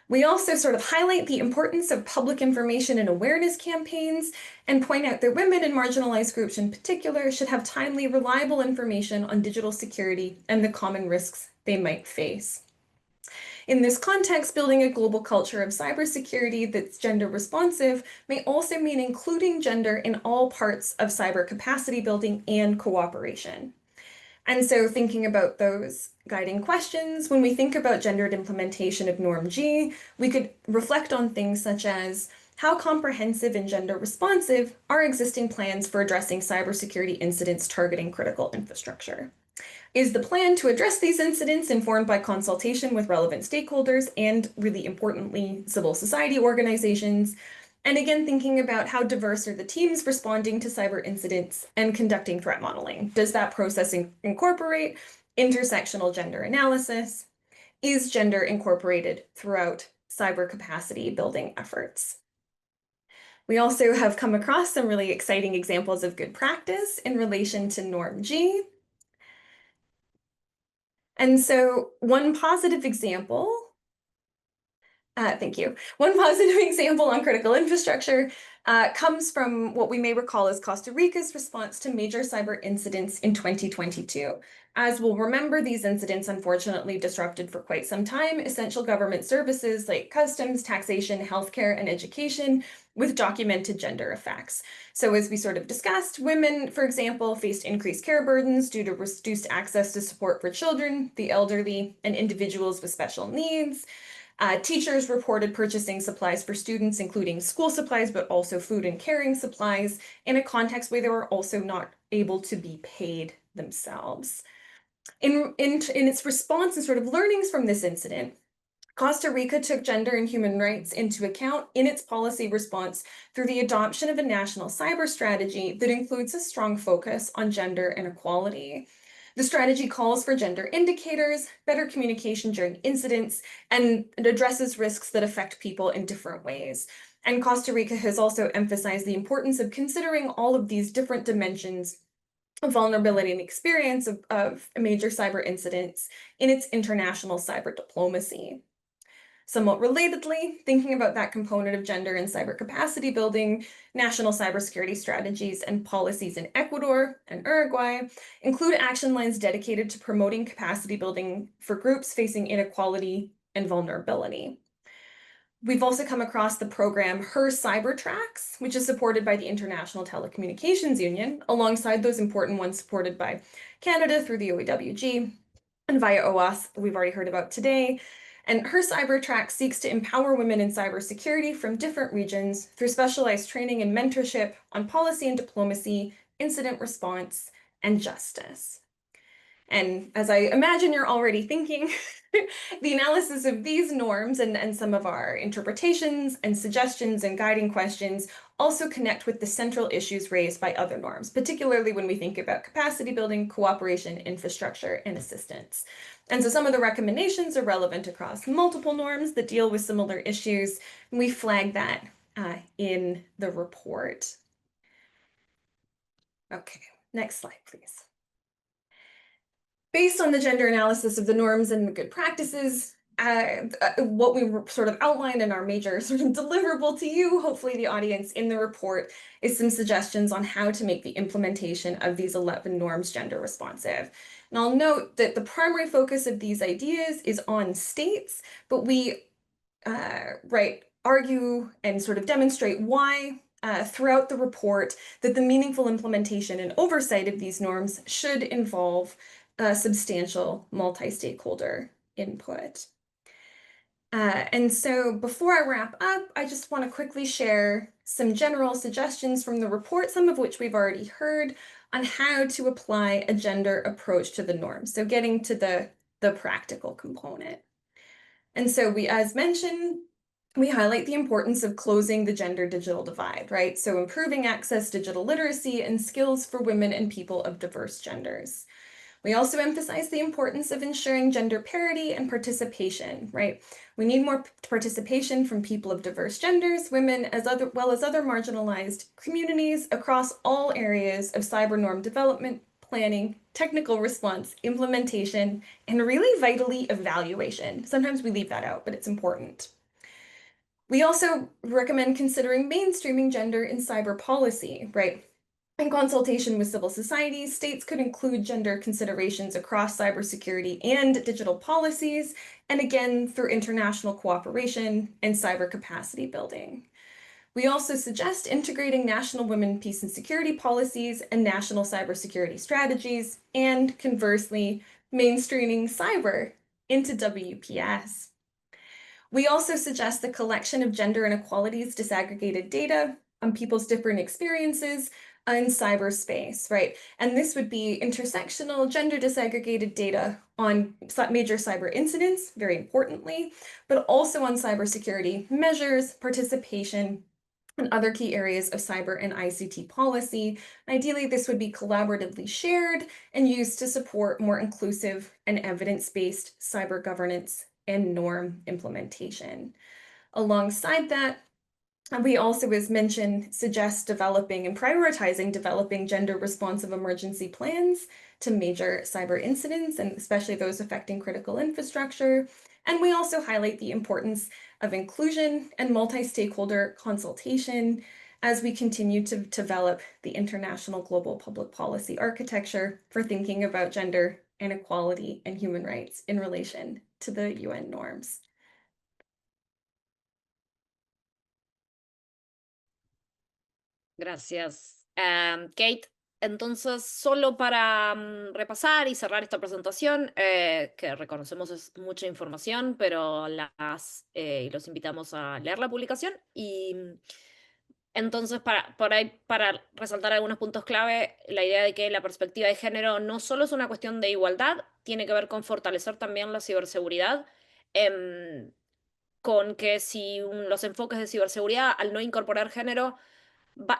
We also sort of highlight the importance of public information and awareness campaigns and point out that women and marginalized groups in particular should have timely, reliable information on digital security and the common risks they might face. In this context, building a global culture of cybersecurity that's gender responsive may also mean including gender in all parts of cyber capacity building and cooperation. And so thinking about those guiding questions, when we think about gendered implementation of Norm G, we could reflect on things such as how comprehensive and gender responsive are existing plans for addressing cybersecurity incidents targeting critical infrastructure? Is the plan to address these incidents informed by consultation with relevant stakeholders and, really importantly, civil society organizations? And again, thinking about how diverse are the teams responding to cyber incidents and conducting threat modeling. Does that process incorporate intersectional gender analysis? is gender incorporated throughout cyber capacity building efforts? We also have come across some really exciting examples of good practice in relation to Norm G. And so one positive example, thank you. One positive example on critical infrastructure comes from what we may recall as Costa Rica's response to major cyber incidents in 2022. As we'll remember, these incidents unfortunately disrupted for quite some time essential government services like customs, taxation, healthcare, and education, with documented gender effects. So as we sort of discussed, women, for example, faced increased care burdens due to reduced access to support for children, the elderly, and individuals with special needs. Teachers reported purchasing supplies for students, including school supplies, but also food and caring supplies, in a context where they were also not able to be paid themselves. In its response and sort of learnings from this incident, Costa Rica took gender and human rights into account in its policy response through the adoption of a national cyber strategy that includes a strong focus on gender inequality. The strategy calls for gender indicators, better communication during incidents, and it addresses risks that affect people in different ways. And Costa Rica has also emphasized the importance of considering all of these different dimensions of vulnerability and experience of major cyber incidents in its international cyber diplomacy. Somewhat relatedly, thinking about that component of gender and cyber capacity building, national cybersecurity strategies and policies in Ecuador and Uruguay include action lines dedicated to promoting capacity building for groups facing inequality and vulnerability. We've also come across the program Her Cyber Tracks, which is supported by the International Telecommunications Union, alongside those important ones supported by Canada through the OAWG and via OAS we've already heard about today. And Her Cyber Track seeks to empower women in cybersecurity from different regions through specialized training and mentorship on policy and diplomacy, incident response, and justice. And as I imagine you're already thinking, the analysis of these norms and some of our interpretations and suggestions and guiding questions also connect with the central issues raised by other norms, particularly when we think about capacity building, cooperation, infrastructure, and assistance. And so some of the recommendations are relevant across multiple norms that deal with similar issues. And we flag that in the report. Okay, next slide, please. Based on the gender analysis of the norms and the good practices, what we sort of outlined in our major sort of deliverable to you, hopefully the audience in the report, is some suggestions on how to make the implementation of these 11 norms gender responsive. And I'll note that the primary focus of these ideas is on states, but we argue and sort of demonstrate why throughout the report that the meaningful implementation and oversight of these norms should involve substantial multi-stakeholder input. And so before I wrap up, I just want to quickly share some general suggestions from the report, some of which we've already heard, on how to apply a gender approach to the norms. So getting to the practical component. And so we, as mentioned, we highlight the importance of closing the gender digital divide, right? So improving access, digital literacy, and skills for women and people of diverse genders. We also emphasize the importance of ensuring gender parity and participation, right? We need more participation from people of diverse genders, women, as well as other marginalized communities across all areas of cyber norm development, planning, technical response, implementation, and really vitally evaluation. Sometimes we leave that out, but it's important. We also recommend considering mainstreaming gender in cyber policy, right? In consultation with civil society, states could include gender considerations across cybersecurity and digital policies, and again, through international cooperation and cyber capacity building. We also suggest integrating national women, peace, and security policies and national cybersecurity strategies, and conversely, mainstreaming cyber into WPS. We also suggest the collection of gender inequalities disaggregated data on people's different experiences in cyberspace, right? And this would be intersectional gender disaggregated data on major cyber incidents, very importantly, but also on cybersecurity measures, participation, and other key areas of cyber and ICT policy. Ideally, this would be collaboratively shared and used to support more inclusive and evidence-based cyber governance and norm implementation. Alongside that, we also, as mentioned, suggest developing and prioritizing developing gender-responsive emergency plans to major cyber incidents, and especially those affecting critical infrastructure. And we also highlight the importance of inclusion and multi-stakeholder consultation as we continue to develop the international global public policy architecture for thinking about gender inequality and human rights in relation to the UN norms. Gracias, Kate. Entonces, solo para repasar y cerrar esta presentación, que reconocemos es mucha información, pero y los invitamos a leer la publicación. Y entonces, para resaltar algunos puntos clave, la idea de que la perspectiva de género no solo es una cuestión de igualdad, tiene que ver con fortalecer también la ciberseguridad. Con que si los enfoques de ciberseguridad, al no incorporar género,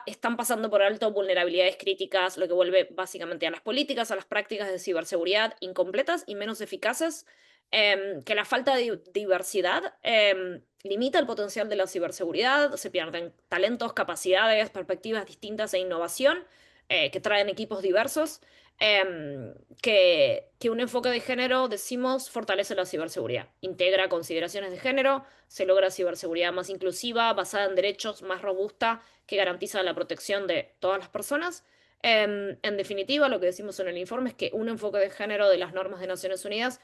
están pasando por alto vulnerabilidades críticas, lo que vuelve básicamente a las políticas, a las prácticas de ciberseguridad incompletas y menos eficaces, que la falta de diversidad limita el potencial de la ciberseguridad, se pierden talentos, capacidades, perspectivas distintas e innovación que traen equipos diversos, que un enfoque de género, decimos, fortalece la ciberseguridad, integra consideraciones de género, se logra ciberseguridad más inclusiva, basada en derechos, más robusta, que garantiza la protección de todas las personas. En definitiva, lo que decimos en el informe es que un enfoque de género de las normas de Naciones Unidas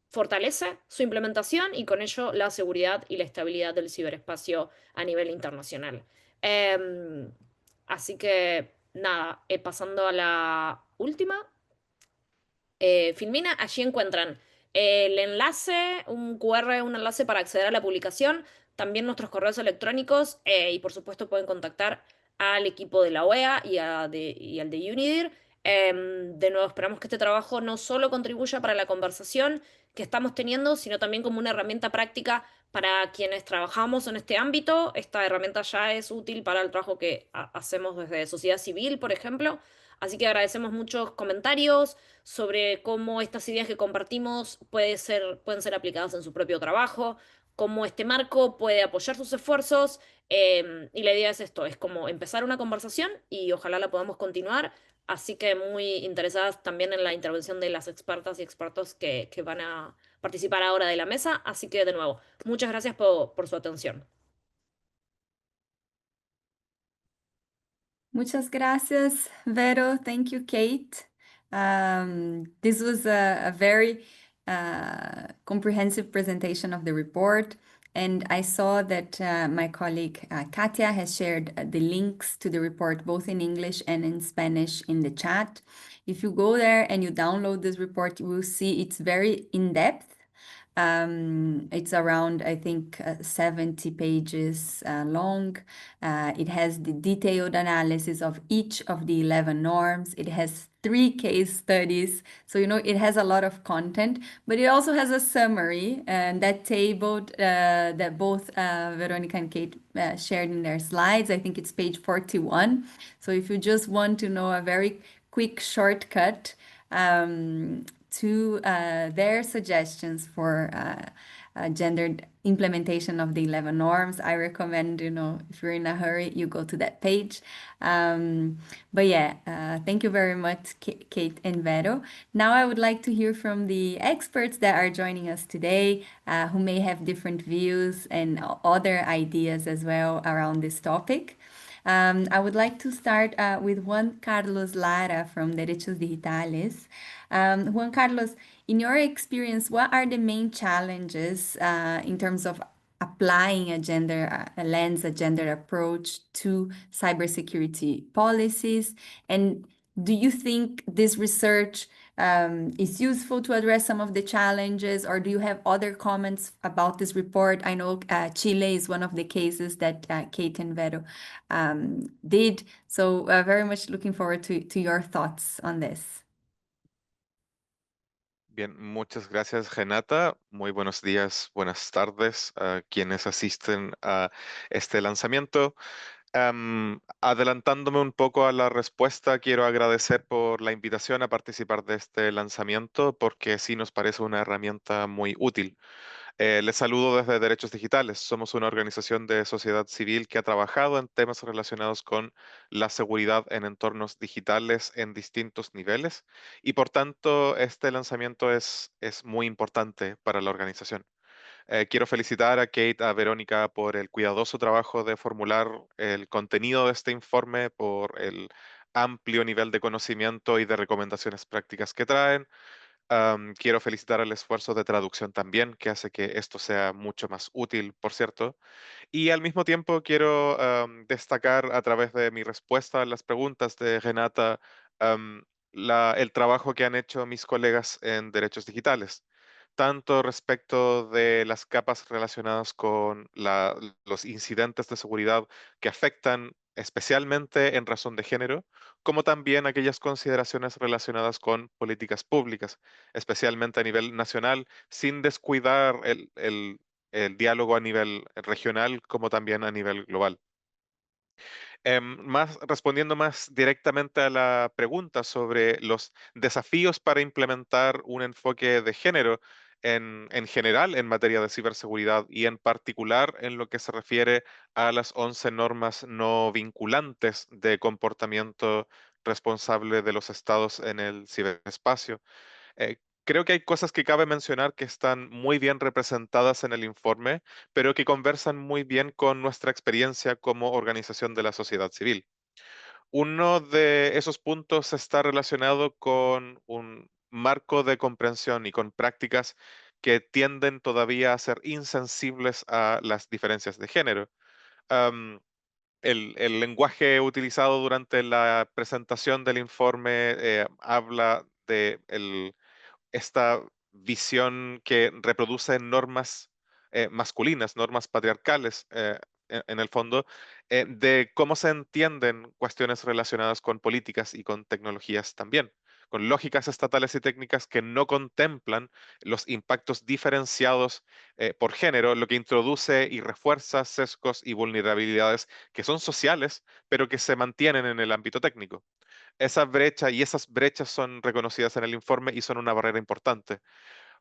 fortalece su implementación y con ello la seguridad y la estabilidad del ciberespacio a nivel internacional. Así que nada, pasando a la última. Filmina, allí encuentran el enlace, un QR, un enlace para acceder a la publicación, también nuestros correos electrónicos y por supuesto pueden contactar al equipo de la OEA y al de UNIDIR. De nuevo, esperamos que este trabajo no solo contribuya para la conversación que estamos teniendo, sino también como una herramienta práctica para quienes trabajamos en este ámbito. Esta herramienta ya es útil para el trabajo que hacemos desde sociedad civil, por ejemplo. Así que agradecemos muchos comentarios sobre cómo estas ideas que compartimos pueden ser aplicadas en su propio trabajo, cómo este marco puede apoyar sus esfuerzos. Y la idea es esto, es como empezar una conversación y ojalá la podamos continuar. Así que muy interesadas también en la intervención de las expertas y expertos que van a participar ahora de la mesa. Así que de nuevo, muchas gracias por su atención. Muchas gracias, Vero. Thank you, Kate. This was a very comprehensive presentation of the report. And I saw that my colleague Katia has shared the links to the report both in English and in Spanish in the chat. If you go there and you download this report, you will see it's very in-depth. It's around, I think, 70 pages long. It has the detailed analysis of each of the 11 norms. It has 3 case studies. So, it has a lot of content, but it also has a summary and that table that both Veronica and Kate shared in their slides. I think it's page 41. So if you just want to know a very quick shortcut, to their suggestions for gendered implementation of the 11 norms, I recommend, if you're in a hurry, you go to that page. But yeah, thank you very much, Kate and Vero. Now I would like to hear from the experts that are joining us today, who may have different views and other ideas as well around this topic. I would like to start with Juan Carlos Lara from Derechos Digitales. Juan Carlos, in your experience, what are the main challenges in terms of applying a gender approach to cybersecurity policies? And do you think this research is useful to address some of the challenges, or do you have other comments about this report? I know Chile is one of the cases that Kate and Vero did. So very much looking forward to your thoughts on this. Bien, muchas gracias, Renata. Muy buenos días, buenas tardes a quienes asisten a este lanzamiento. Adelantándome un poco a la respuesta, quiero agradecer por la invitación a participar de este lanzamiento porque sí nos parece una herramienta muy útil. Les saludo desde Derechos Digitales. Somos una organización de sociedad civil que ha trabajado en temas relacionados con la seguridad en entornos digitales en distintos niveles y por tanto este lanzamiento es muy importante para la organización. Quiero felicitar a Kate, a Verónica por el cuidadoso trabajo de formular el contenido de este informe, por el amplio nivel de conocimiento y de recomendaciones prácticas que traen. Quiero felicitar el esfuerzo de traducción también, que hace que esto sea mucho más útil, por cierto. Y al mismo tiempo quiero destacar a través de mi respuesta a las preguntas de Renata el trabajo que han hecho mis colegas en derechos digitales, tanto respecto de las capas relacionadas con los incidentes de seguridad que afectan especialmente en razón de género, como también aquellas consideraciones relacionadas con políticas públicas, especialmente a nivel nacional, sin descuidar el diálogo a nivel regional como también a nivel global. Respondiendo más directamente a la pregunta sobre los desafíos para implementar un enfoque de género en general en materia de ciberseguridad y en particular en lo que se refiere a las 11 normas no vinculantes de comportamiento responsable de los estados en el ciberespacio. Creo que hay cosas que cabe mencionar que están muy bien representadas en el informe, pero que conversan muy bien con nuestra experiencia como organización de la sociedad civil. Uno de esos puntos está relacionado con un marco de comprensión y con prácticas que tienden todavía a ser insensibles a las diferencias de género. Am, el lenguaje utilizado durante la presentación del informe habla de esta visión que reproduce normas masculinas, normas patriarcales, en el fondo, de cómo se entienden cuestiones relacionadas con políticas y con tecnologías también, con lógicas estatales y técnicas que no contemplan los impactos diferenciados por género, lo que introduce y refuerza sesgos y vulnerabilidades que son sociales, pero que se mantienen en el ámbito técnico. Esa brecha y esas brechas son reconocidas en el informe y son una barrera importante.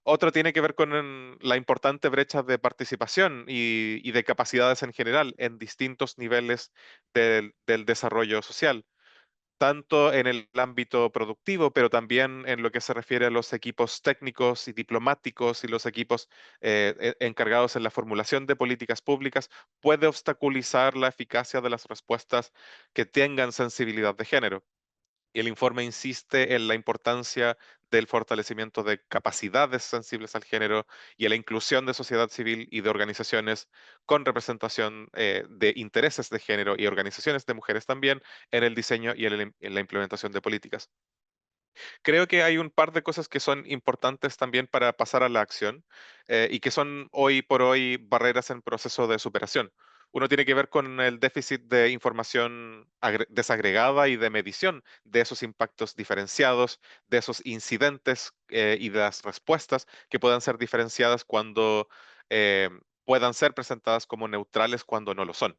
Otro tiene que ver con la importante brecha de participación y de capacidades en general en distintos niveles del desarrollo social, tanto en el ámbito productivo, pero también en lo que se refiere a los equipos técnicos y diplomáticos y los equipos encargados en la formulación de políticas públicas, puede obstaculizar la eficacia de las respuestas que tengan sensibilidad de género. Y el informe insiste en la importancia del fortalecimiento de capacidades sensibles al género y en la inclusión de sociedad civil y de organizaciones con representación de intereses de género y organizaciones de mujeres también en el diseño y en la implementación de políticas. Creo que hay un par de cosas que son importantes también para pasar a la acción y que son hoy por hoy barreras en proceso de superación. Uno tiene que ver con el déficit de información desagregada y de medición de esos impactos diferenciados, de esos incidentes y de las respuestas que puedan ser diferenciadas cuando eh, puedan ser presentadas como neutrales cuando no lo son.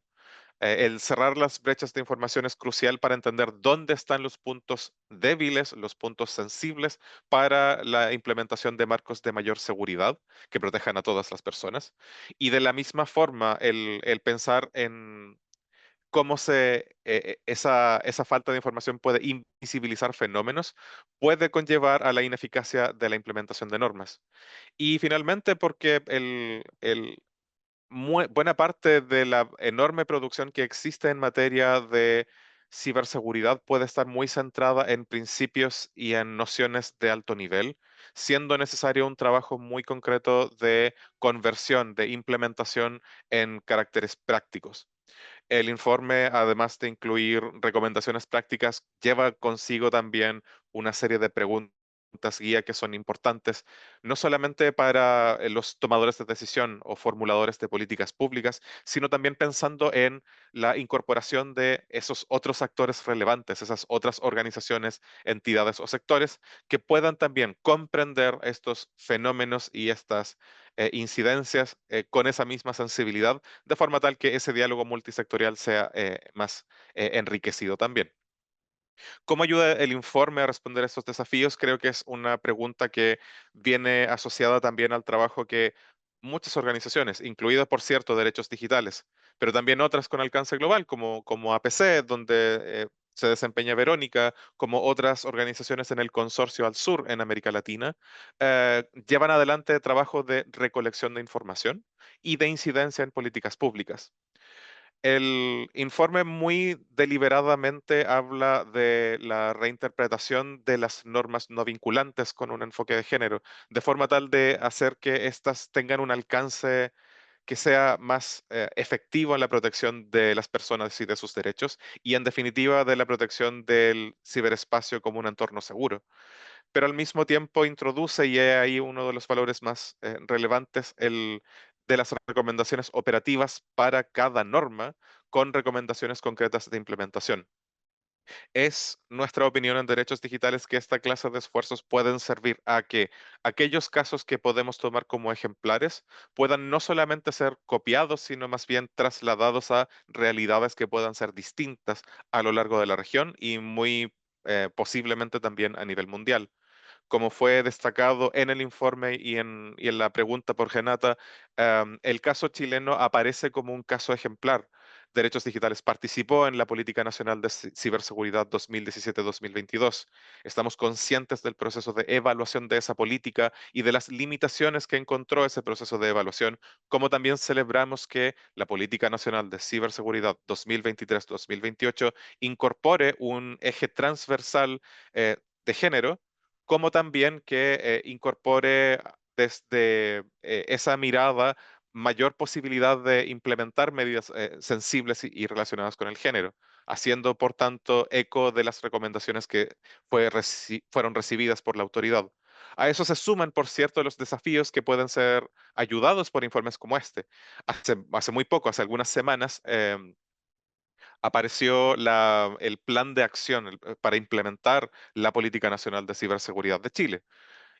El cerrar las brechas de información es crucial para entender dónde están los puntos débiles, los puntos sensibles para la implementación de marcos de mayor seguridad que protejan a todas las personas. Y de la misma forma, el pensar en cómo esa falta de información puede invisibilizar fenómenos, puede conllevar a la ineficacia de la implementación de normas. Y finalmente, porque buena parte de la enorme producción que existe en materia de ciberseguridad puede estar muy centrada en principios y en nociones de alto nivel, siendo necesario un trabajo muy concreto de conversión, de implementación en caracteres prácticos. El informe, además de incluir recomendaciones prácticas, lleva consigo también una serie de preguntas guía que son importantes, no solamente para los tomadores de decisión o formuladores de políticas públicas, sino también pensando en la incorporación de esos otros actores relevantes, esas otras organizaciones, entidades o sectores que puedan también comprender estos fenómenos y estas incidencias con esa misma sensibilidad de forma tal que ese diálogo multisectorial sea más enriquecido también. ¿Cómo ayuda el informe a responder a estos desafíos? Creo que es una pregunta que viene asociada también al trabajo que muchas organizaciones, incluidas, por cierto, Derechos Digitales, pero también otras con alcance global, como APC, donde se desempeña Verónica, como otras organizaciones en el consorcio al sur en América Latina, llevan adelante trabajos de recolección de información y de incidencia en políticas públicas. El informe muy deliberadamente habla de la reinterpretación de las normas no vinculantes con un enfoque de género, de forma tal de hacer que éstas tengan un alcance que sea más efectivo en la protección de las personas y de sus derechos, y en definitiva de la protección del ciberespacio como un entorno seguro, pero al mismo tiempo introduce, y es ahí uno de los valores más relevantes, el de las recomendaciones operativas para cada norma, con recomendaciones concretas de implementación. Es nuestra opinión en derechos digitales que esta clase de esfuerzos pueden servir a que aquellos casos que podemos tomar como ejemplares puedan no solamente ser copiados, sino más bien trasladados a realidades que puedan ser distintas a lo largo de la región y muy posiblemente también a nivel mundial. Como fue destacado en el informe y en la pregunta por Renata, el caso chileno aparece como un caso ejemplar. Derechos Digitales participó en la Política Nacional de Ciberseguridad 2017-2022. Estamos conscientes del proceso de evaluación de esa política y de las limitaciones que encontró ese proceso de evaluación, como también celebramos que la Política Nacional de Ciberseguridad 2023-2028 incorpore un eje transversal de género, como también que incorpore desde esa mirada mayor posibilidad de implementar medidas sensibles y relacionadas con el género, haciendo, por tanto, eco de las recomendaciones que fueron recibidas por la autoridad. A eso se suman, por cierto, los desafíos que pueden ser ayudados por informes como este. Hace muy poco, hace algunas semanas, apareció el plan de acción para implementar la Política Nacional de Ciberseguridad de Chile.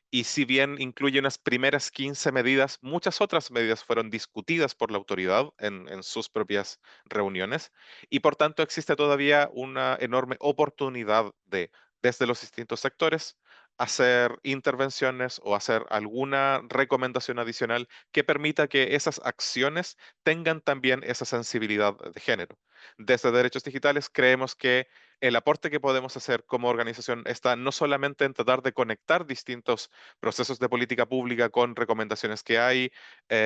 Y si bien incluye unas primeras 15 medidas, muchas otras medidas fueron discutidas por la autoridad en sus propias reuniones, y por tanto existe todavía una enorme oportunidad de, desde los distintos sectores, hacer intervenciones o hacer alguna recomendación adicional que permita que esas acciones tengan también esa sensibilidad de género. Desde Derechos Digitales creemos que el aporte que podemos hacer como organización está no solamente en tratar de conectar distintos procesos de política pública con recomendaciones que hay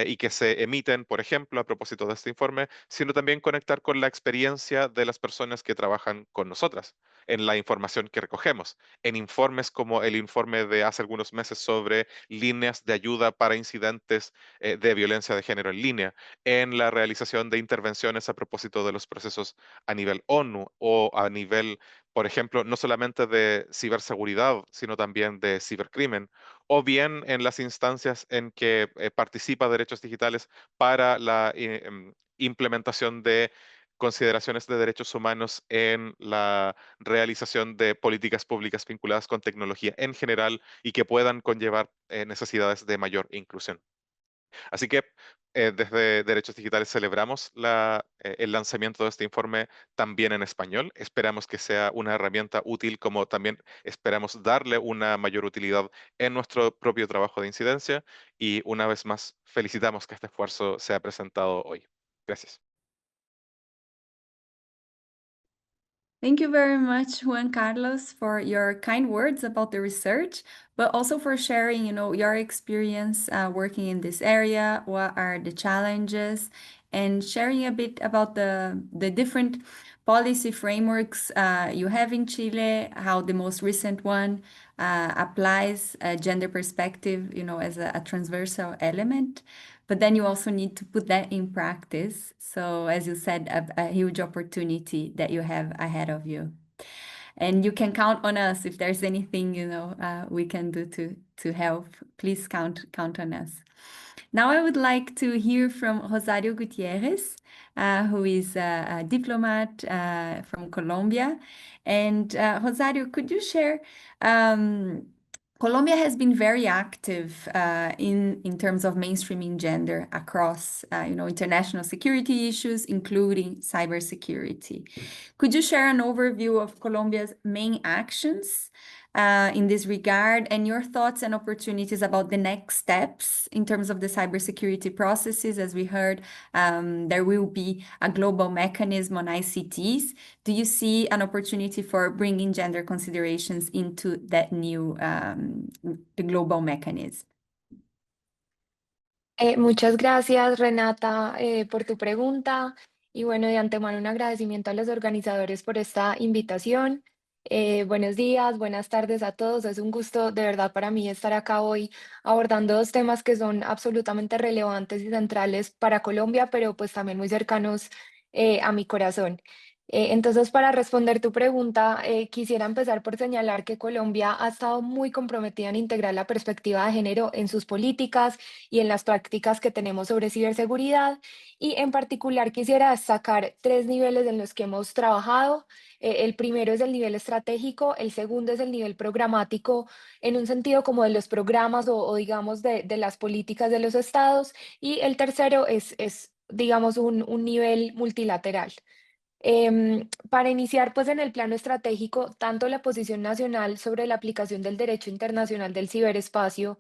y que se emiten, por ejemplo, a propósito de este informe, sino también conectar con la experiencia de las personas que trabajan con nosotras en la información que recogemos, en informes como el informe de hace algunos meses sobre líneas de ayuda para incidentes de violencia de género en línea, en la realización de intervenciones a propósito de los procesos a nivel ONU o a nivel, por ejemplo, no solamente de ciberseguridad, sino también de cibercrimen, o bien en las instancias en que participa Derechos Digitales para la implementación de consideraciones de derechos humanos en la realización de políticas públicas vinculadas con tecnología en general y que puedan conllevar necesidades de mayor inclusión. Así que desde Derechos Digitales celebramos el lanzamiento de este informe también en español. Esperamos que sea una herramienta útil, como también esperamos darle una mayor utilidad en nuestro propio trabajo de incidencia. Y una vez más, felicitamos que este esfuerzo sea presentado hoy. Gracias. Thank you very much, Juan Carlos, for your kind words about the research, but also for sharing, your experience working in this area. What are the challenges, and sharing a bit about the different policy frameworks you have in Chile, how the most recent one applies a gender perspective, as a transversal element. But then you also need to put that in practice. So, as you said, a huge opportunity that you have ahead of you. And you can count on us if there's anything, we can do to help. Please count on us. Now I would like to hear from Rosario Gutierrez, who is a diplomat from Colombia. And Rosario, could you share? Colombia has been very active in terms of mainstreaming gender across, international security issues, including cybersecurity. Could you share an overview of Colombia's main actions in this regard, and your thoughts and opportunities about the next steps in terms of the cybersecurity processes. As we heard, there will be a global mechanism on ICTs. Do you see an opportunity for bringing gender considerations into that new the global mechanism? Muchas gracias, Renata, por tu pregunta. Y bueno, de antemano un agradecimiento a los organizadores por esta invitación. Buenos días, buenas tardes a todos. Es un gusto de verdad para mí estar acá hoy abordando dos temas que son absolutamente relevantes y centrales para Colombia, pero pues también muy cercanos a mi corazón. Entonces, para responder tu pregunta, quisiera empezar por señalar que Colombia ha estado muy comprometida en integrar la perspectiva de género en sus políticas y en las prácticas que tenemos sobre ciberseguridad. Y en particular quisiera destacar tres niveles en los que hemos trabajado. El primero es el nivel estratégico, el segundo es el nivel programático, en un sentido como de los programas o digamos de las políticas de los estados, y el tercero es digamos, un nivel multilateral. Para iniciar, pues en el plano estratégico, tanto la posición nacional sobre la aplicación del derecho internacional del ciberespacio,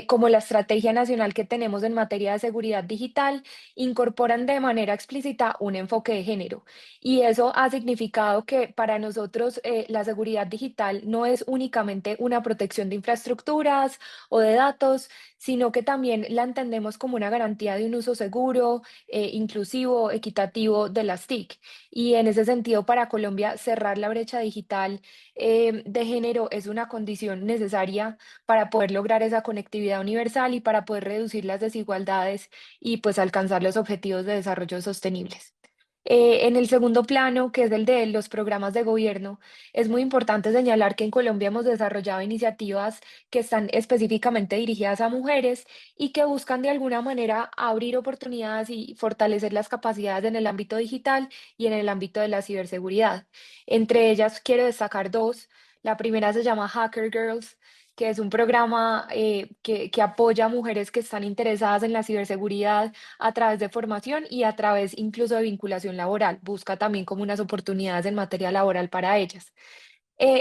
como la estrategia nacional que tenemos en materia de seguridad digital, incorporan de manera explícita un enfoque de género. Y eso ha significado que para nosotros la seguridad digital no es únicamente una protección de infraestructuras o de datos, sino que también la entendemos como una garantía de un uso seguro, inclusivo, equitativo de las TIC. Y en ese sentido, para Colombia, cerrar la brecha digital de género es una condición necesaria para poder lograr esa conectividad universal y para poder reducir las desigualdades y pues alcanzar los objetivos de desarrollo sostenibles. En el segundo plano, que es el de los programas de gobierno, es muy importante señalar que en Colombia hemos desarrollado iniciativas que están específicamente dirigidas a mujeres y que buscan de alguna manera abrir oportunidades y fortalecer las capacidades en el ámbito digital y en el ámbito de la ciberseguridad. Entre ellas quiero destacar dos. La primera se llama Hacker Girls, que es un programa que apoya a mujeres que están interesadas en la ciberseguridad a través de formación y a través incluso de vinculación laboral. Busca también como unas oportunidades en materia laboral para ellas.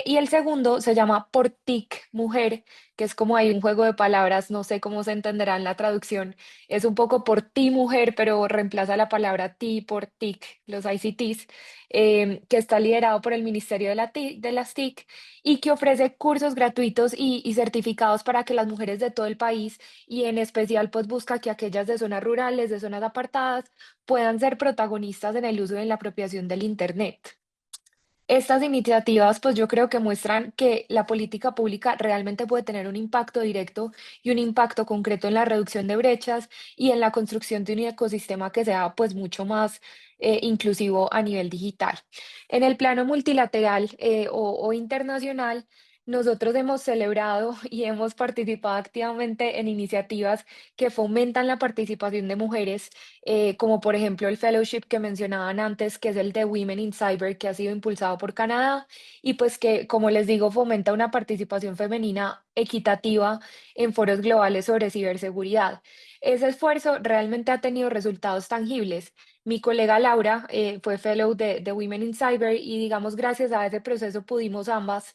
Y el segundo se llama Por TIC Mujer, que es como hay un juego de palabras, no sé cómo se entenderá en la traducción. Es un poco por ti mujer, pero reemplaza la palabra ti por TIC, los ICTs, que está liderado por el Ministerio de, de las TIC y que ofrece cursos gratuitos y certificados para que las mujeres de todo el país y en especial pues busca que aquellas de zonas rurales, de zonas apartadas, puedan ser protagonistas en el uso y en la apropiación del Internet. Estas iniciativas, pues yo creo que muestran que la política pública realmente puede tener un impacto directo y un impacto concreto en la reducción de brechas y en la construcción de un ecosistema que sea pues mucho más inclusivo a nivel digital. En el plano multilateral o internacional, nosotros hemos celebrado y hemos participado activamente en iniciativas que fomentan la participación de mujeres como por ejemplo el fellowship que mencionaban antes, que es el de Women in Cyber, que ha sido impulsado por Canadá y pues que, como les digo, fomenta una participación femenina equitativa en foros globales sobre ciberseguridad. Ese esfuerzo realmente ha tenido resultados tangibles. Mi colega Laura fue fellow de Women in Cyber y digamos gracias a ese proceso pudimos ambas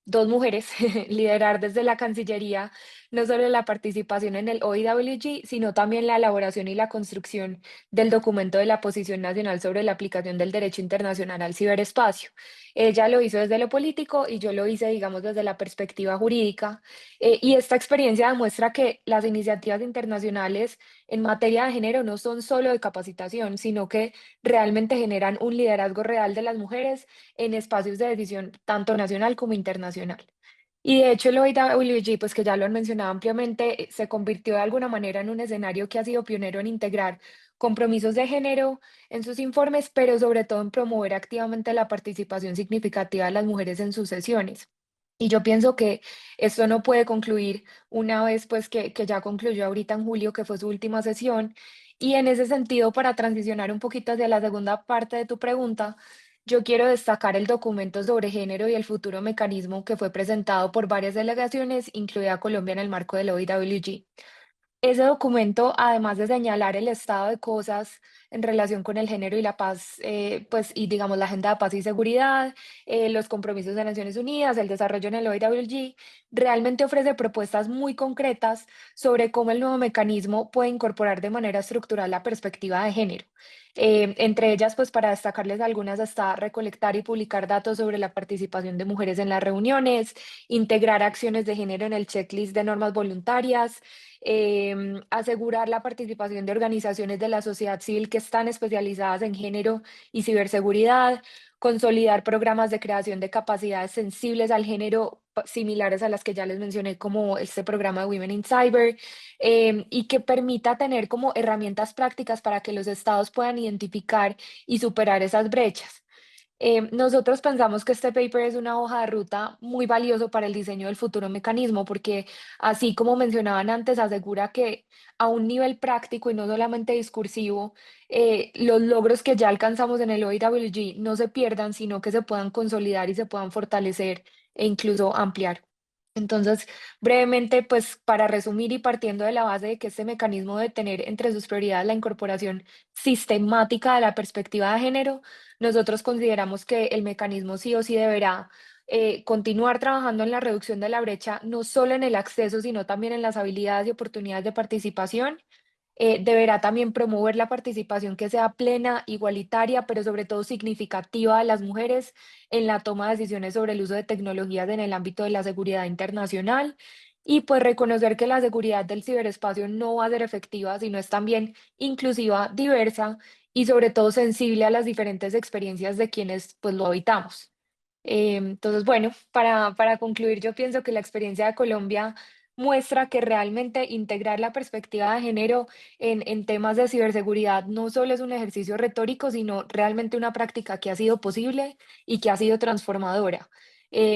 dos mujeres liderar desde la Cancillería no solo la participación en el OIWG, sino también la elaboración y la construcción del documento de la Posición Nacional sobre la aplicación del derecho internacional al ciberespacio. Ella lo hizo desde lo político y yo lo hice, digamos, desde la perspectiva jurídica. Y esta experiencia demuestra que las iniciativas internacionales en materia de género no son solo de capacitación, sino que realmente generan un liderazgo real de las mujeres en espacios de decisión tanto nacional como internacional. Y de hecho el OAWG, pues que ya lo han mencionado ampliamente, se convirtió de alguna manera en un escenario que ha sido pionero en integrar compromisos de género en sus informes, pero sobre todo en promover activamente la participación significativa de las mujeres en sus sesiones. Y yo pienso que esto no puede concluir una vez pues que ya concluyó ahorita en julio, que fue su última sesión. Y en ese sentido, para transicionar un poquito hacia la segunda parte de tu pregunta, yo quiero destacar el documento sobre género y el futuro mecanismo que fue presentado por varias delegaciones, incluida Colombia en el marco del OIWG. Ese documento, además de señalar el estado de cosas en relación con el género y la paz, pues, y digamos la agenda de paz y seguridad, los compromisos de Naciones Unidas, el desarrollo en el OAS, realmente ofrece propuestas muy concretas sobre cómo el nuevo mecanismo puede incorporar de manera estructural la perspectiva de género. Entre ellas, pues para destacarles algunas, está recolectar y publicar datos sobre la participación de mujeres en las reuniones, integrar acciones de género en el checklist de normas voluntarias, asegurar la participación de organizaciones de la sociedad civil que están especializadas en género y ciberseguridad, consolidar programas de creación de capacidades sensibles al género similares a las que ya les mencioné, como este programa de Women in Cyber, y que permita tener como herramientas prácticas para que los estados puedan identificar y superar esas brechas. Nosotros pensamos que este paper es una hoja de ruta muy valioso para el diseño del futuro mecanismo, porque así como mencionaban antes, asegura que a un nivel práctico y no solamente discursivo, los logros que ya alcanzamos en el OIWG no se pierdan, sino que se puedan consolidar y se puedan fortalecer e incluso ampliar. Entonces, brevemente, pues para resumir y partiendo de la base de que este mecanismo debe tener entre sus prioridades la incorporación sistemática de la perspectiva de género, nosotros consideramos que el mecanismo sí o sí deberá continuar trabajando en la reducción de la brecha, no solo en el acceso, sino también en las habilidades y oportunidades de participación. Deberá también promover la participación que sea plena, igualitaria, pero sobre todo significativa de las mujeres en la toma de decisiones sobre el uso de tecnologías en el ámbito de la seguridad internacional. Y pues reconocer que la seguridad del ciberespacio no va a ser efectiva si no es también inclusiva, diversa y sobre todo sensible a las diferentes experiencias de quienes pues lo habitamos. Entonces, bueno, para concluir, yo pienso que la experiencia de Colombia muestra que realmente integrar la perspectiva de género en temas de ciberseguridad no solo es un ejercicio retórico, sino realmente una práctica que ha sido posible y que ha sido transformadora.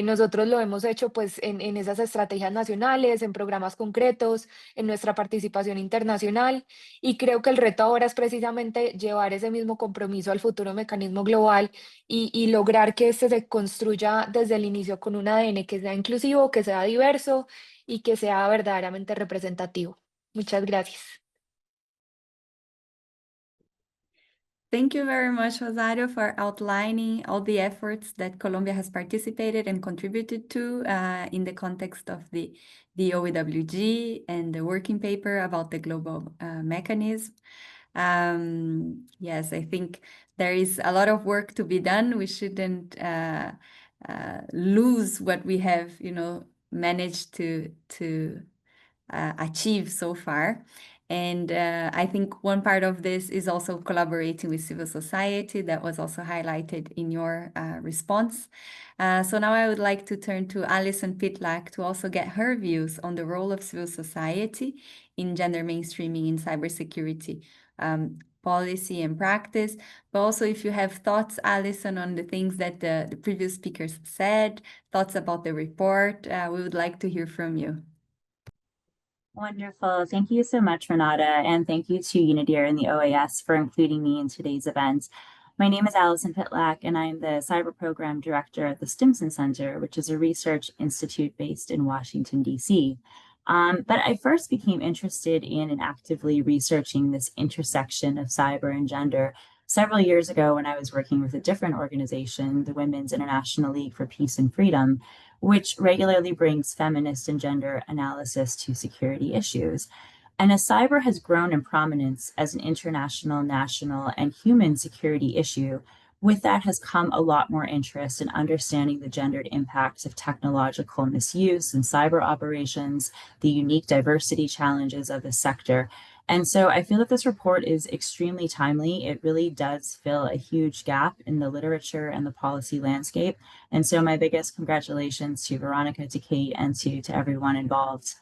Nosotros lo hemos hecho pues en esas estrategias nacionales, en programas concretos, en nuestra participación internacional y creo que el reto ahora es precisamente llevar ese mismo compromiso al futuro mecanismo global y lograr que este se construya desde el inicio con un ADN que sea inclusivo, que sea diverso y que sea verdaderamente representativo. Muchas gracias. Thank you very much, Rosario, for outlining all the efforts that Colombia has participated and contributed to in the context of the OEWG and the working paper about the global mechanism. Yes, I think there is a lot of work to be done. We shouldn't lose what we have, managed to achieve so far. And I think one part of this is also collaborating with civil society. That was also highlighted in your response. So now I would like to turn to Alison Pitlack to also get her views on the role of civil society in gender mainstreaming in cybersecurity policy and practice. But also if you have thoughts, Alison, on the things that the previous speakers said, thoughts about the report, we would like to hear from you. Wonderful. Thank you so much, Renata, and thank you to UNIDIR and the OAS for including me in today's event. My name is Alison Pitlack, and I'm the Cyber Program Director at the Stimson Center, which is a research institute based in Washington, D.C. But I first became interested in and actively researching this intersection of cyber and gender several years ago when I was working with a different organization, the Women's International League for Peace and Freedom, which regularly brings feminist and gender analysis to security issues. And as cyber has grown in prominence as an international, national, and human security issue, with that has come a lot more interest in understanding the gendered impacts of technological misuse and cyber operations, the unique diversity challenges of the sector. And so I feel that this report is extremely timely. It really does fill a huge gap in the literature and the policy landscape. And so my biggest congratulations to Veronica, to Kate, and to everyone involved.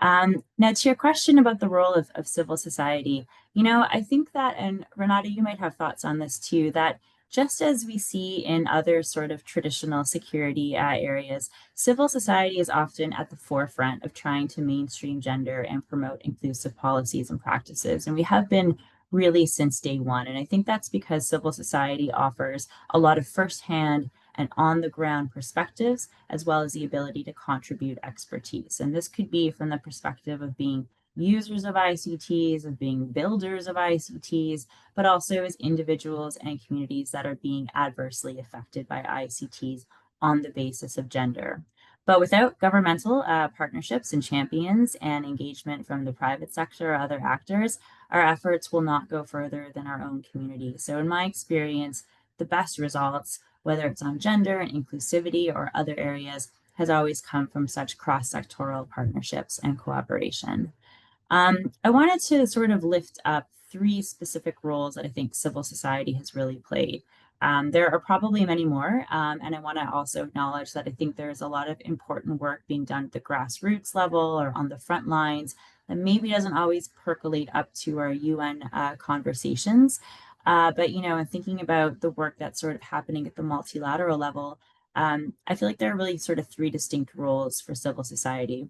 Now, to your question about the role of civil society, I think that, and Renata, you might have thoughts on this too, that just as we see in other sort of traditional security areas, civil society is often at the forefront of trying to mainstream gender and promote inclusive policies and practices. And we have been really since day one. And I think that's because civil society offers a lot of firsthand and on-the-ground perspectives, as well as the ability to contribute expertise. And this could be from the perspective of being users of ICTs, of being builders of ICTs, but also as individuals and communities that are being adversely affected by ICTs on the basis of gender. But without governmental partnerships and champions and engagement from the private sector or other actors, our efforts will not go further than our own community. So in my experience, the best results, whether it's on gender and inclusivity or other areas, has always come from such cross-sectoral partnerships and cooperation. I wanted to sort of lift up 3 specific roles that I think civil society has really played. There are probably many more, and I want to also acknowledge that I think there's a lot of important work being done at the grassroots level or on the front lines that maybe doesn't always percolate up to our UN conversations. But, you know, in thinking about the work that's sort of happening at the multilateral level, I feel like there are really sort of 3 distinct roles for civil society.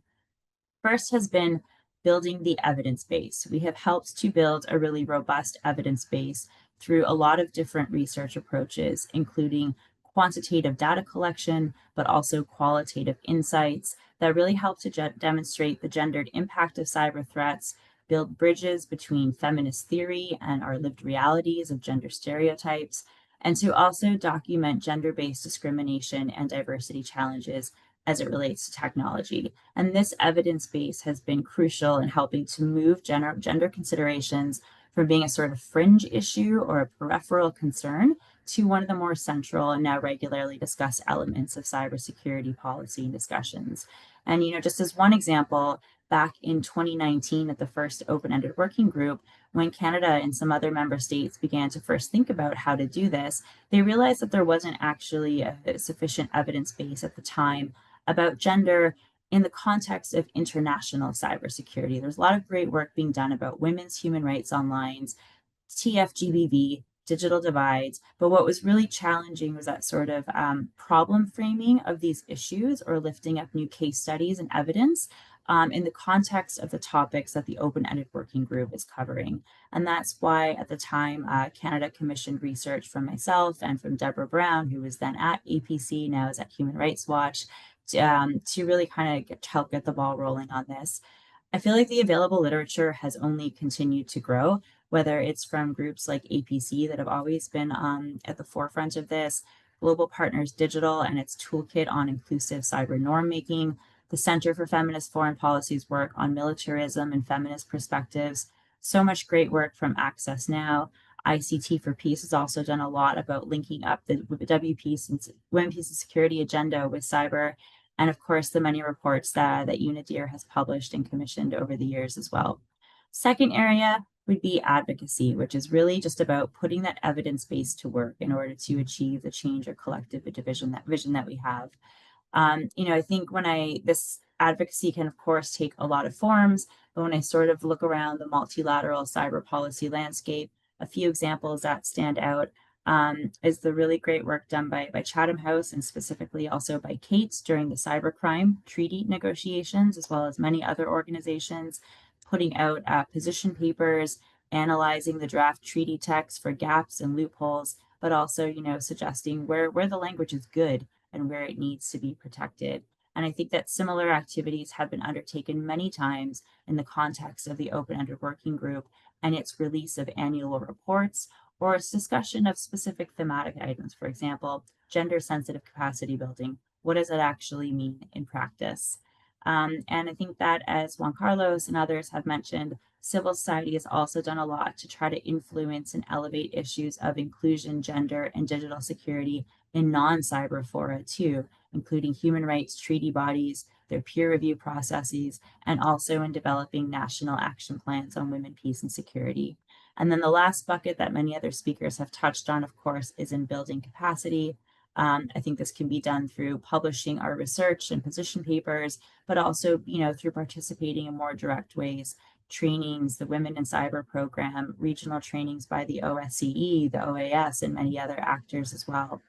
First has been building the evidence base. We have helped to build a really robust evidence base through a lot of different research approaches, including quantitative data collection, but also qualitative insights that really help to demonstrate the gendered impact of cyber threats, build bridges between feminist theory and our lived realities of gender stereotypes, and to also document gender-based discrimination and diversity challenges as it relates to technology. And this evidence base has been crucial in helping to move gender considerations from being a sort of fringe issue or a peripheral concern to one of the more central and now regularly discussed elements of cybersecurity policy and discussions. And, you know, just as one example, back in 2019 at the first open-ended working group, when Canada and some other member states began to first think about how to do this, they realized that there wasn't actually a sufficient evidence base at the time about gender in the context of international cybersecurity. There's a lot of great work being done about women's human rights online, TFGBV, digital divides, but what was really challenging was that sort of problem framing of these issues or lifting up new case studies and evidence in the context of the topics that the open-ended working group is covering. And that's why at the time, Canada commissioned research from myself and from Deborah Brown, who was then at APC, now is at Human Rights Watch, to really kind of help get the ball rolling on this. I feel like the available literature has only continued to grow, whether it's from groups like APC that have always been at the forefront of this, Global Partners Digital and its toolkit on inclusive cyber norm making, the Center for Feminist Foreign Policy's work on militarism and feminist perspectives, so much great work from Access Now. ICT for Peace has also done a lot about linking up the WPeace and Women, Peace and Security agenda with cyber, and of course, the many reports that UNIDIR has published and commissioned over the years as well. Second area would be advocacy, which is really just about putting that evidence base to work in order to achieve the change or collective vision that we have. You know, I think this advocacy can, of course, take a lot of forms, but when I sort of look around the multilateral cyber policy landscape, a few examples that stand out is the really great work done by Chatham House and specifically also by Kate during the cybercrime treaty negotiations, as well as many other organizations putting out position papers, analyzing the draft treaty text for gaps and loopholes, but also, you know, suggesting where the language is good and where it needs to be protected. And I think that similar activities have been undertaken many times in the context of the open-ended working group and its release of annual reports or its discussion of specific thematic items. For example, gender-sensitive capacity building. What does it actually mean in practice? And I think that, as Juan Carlos and others have mentioned, civil society has also done a lot to try to influence and elevate issues of inclusion, gender, and digital security in non-cyber fora too, including human rights treaty bodies, their peer review processes, and also in developing national action plans on women, peace, and security. And then the last bucket that many other speakers have touched on, of course, is in building capacity. I think this can be done through publishing our research and position papers, but also, you know, through participating in more direct ways, trainings, the Women in Cyber program, regional trainings by the OSCE, the OAS, and many other actors as well.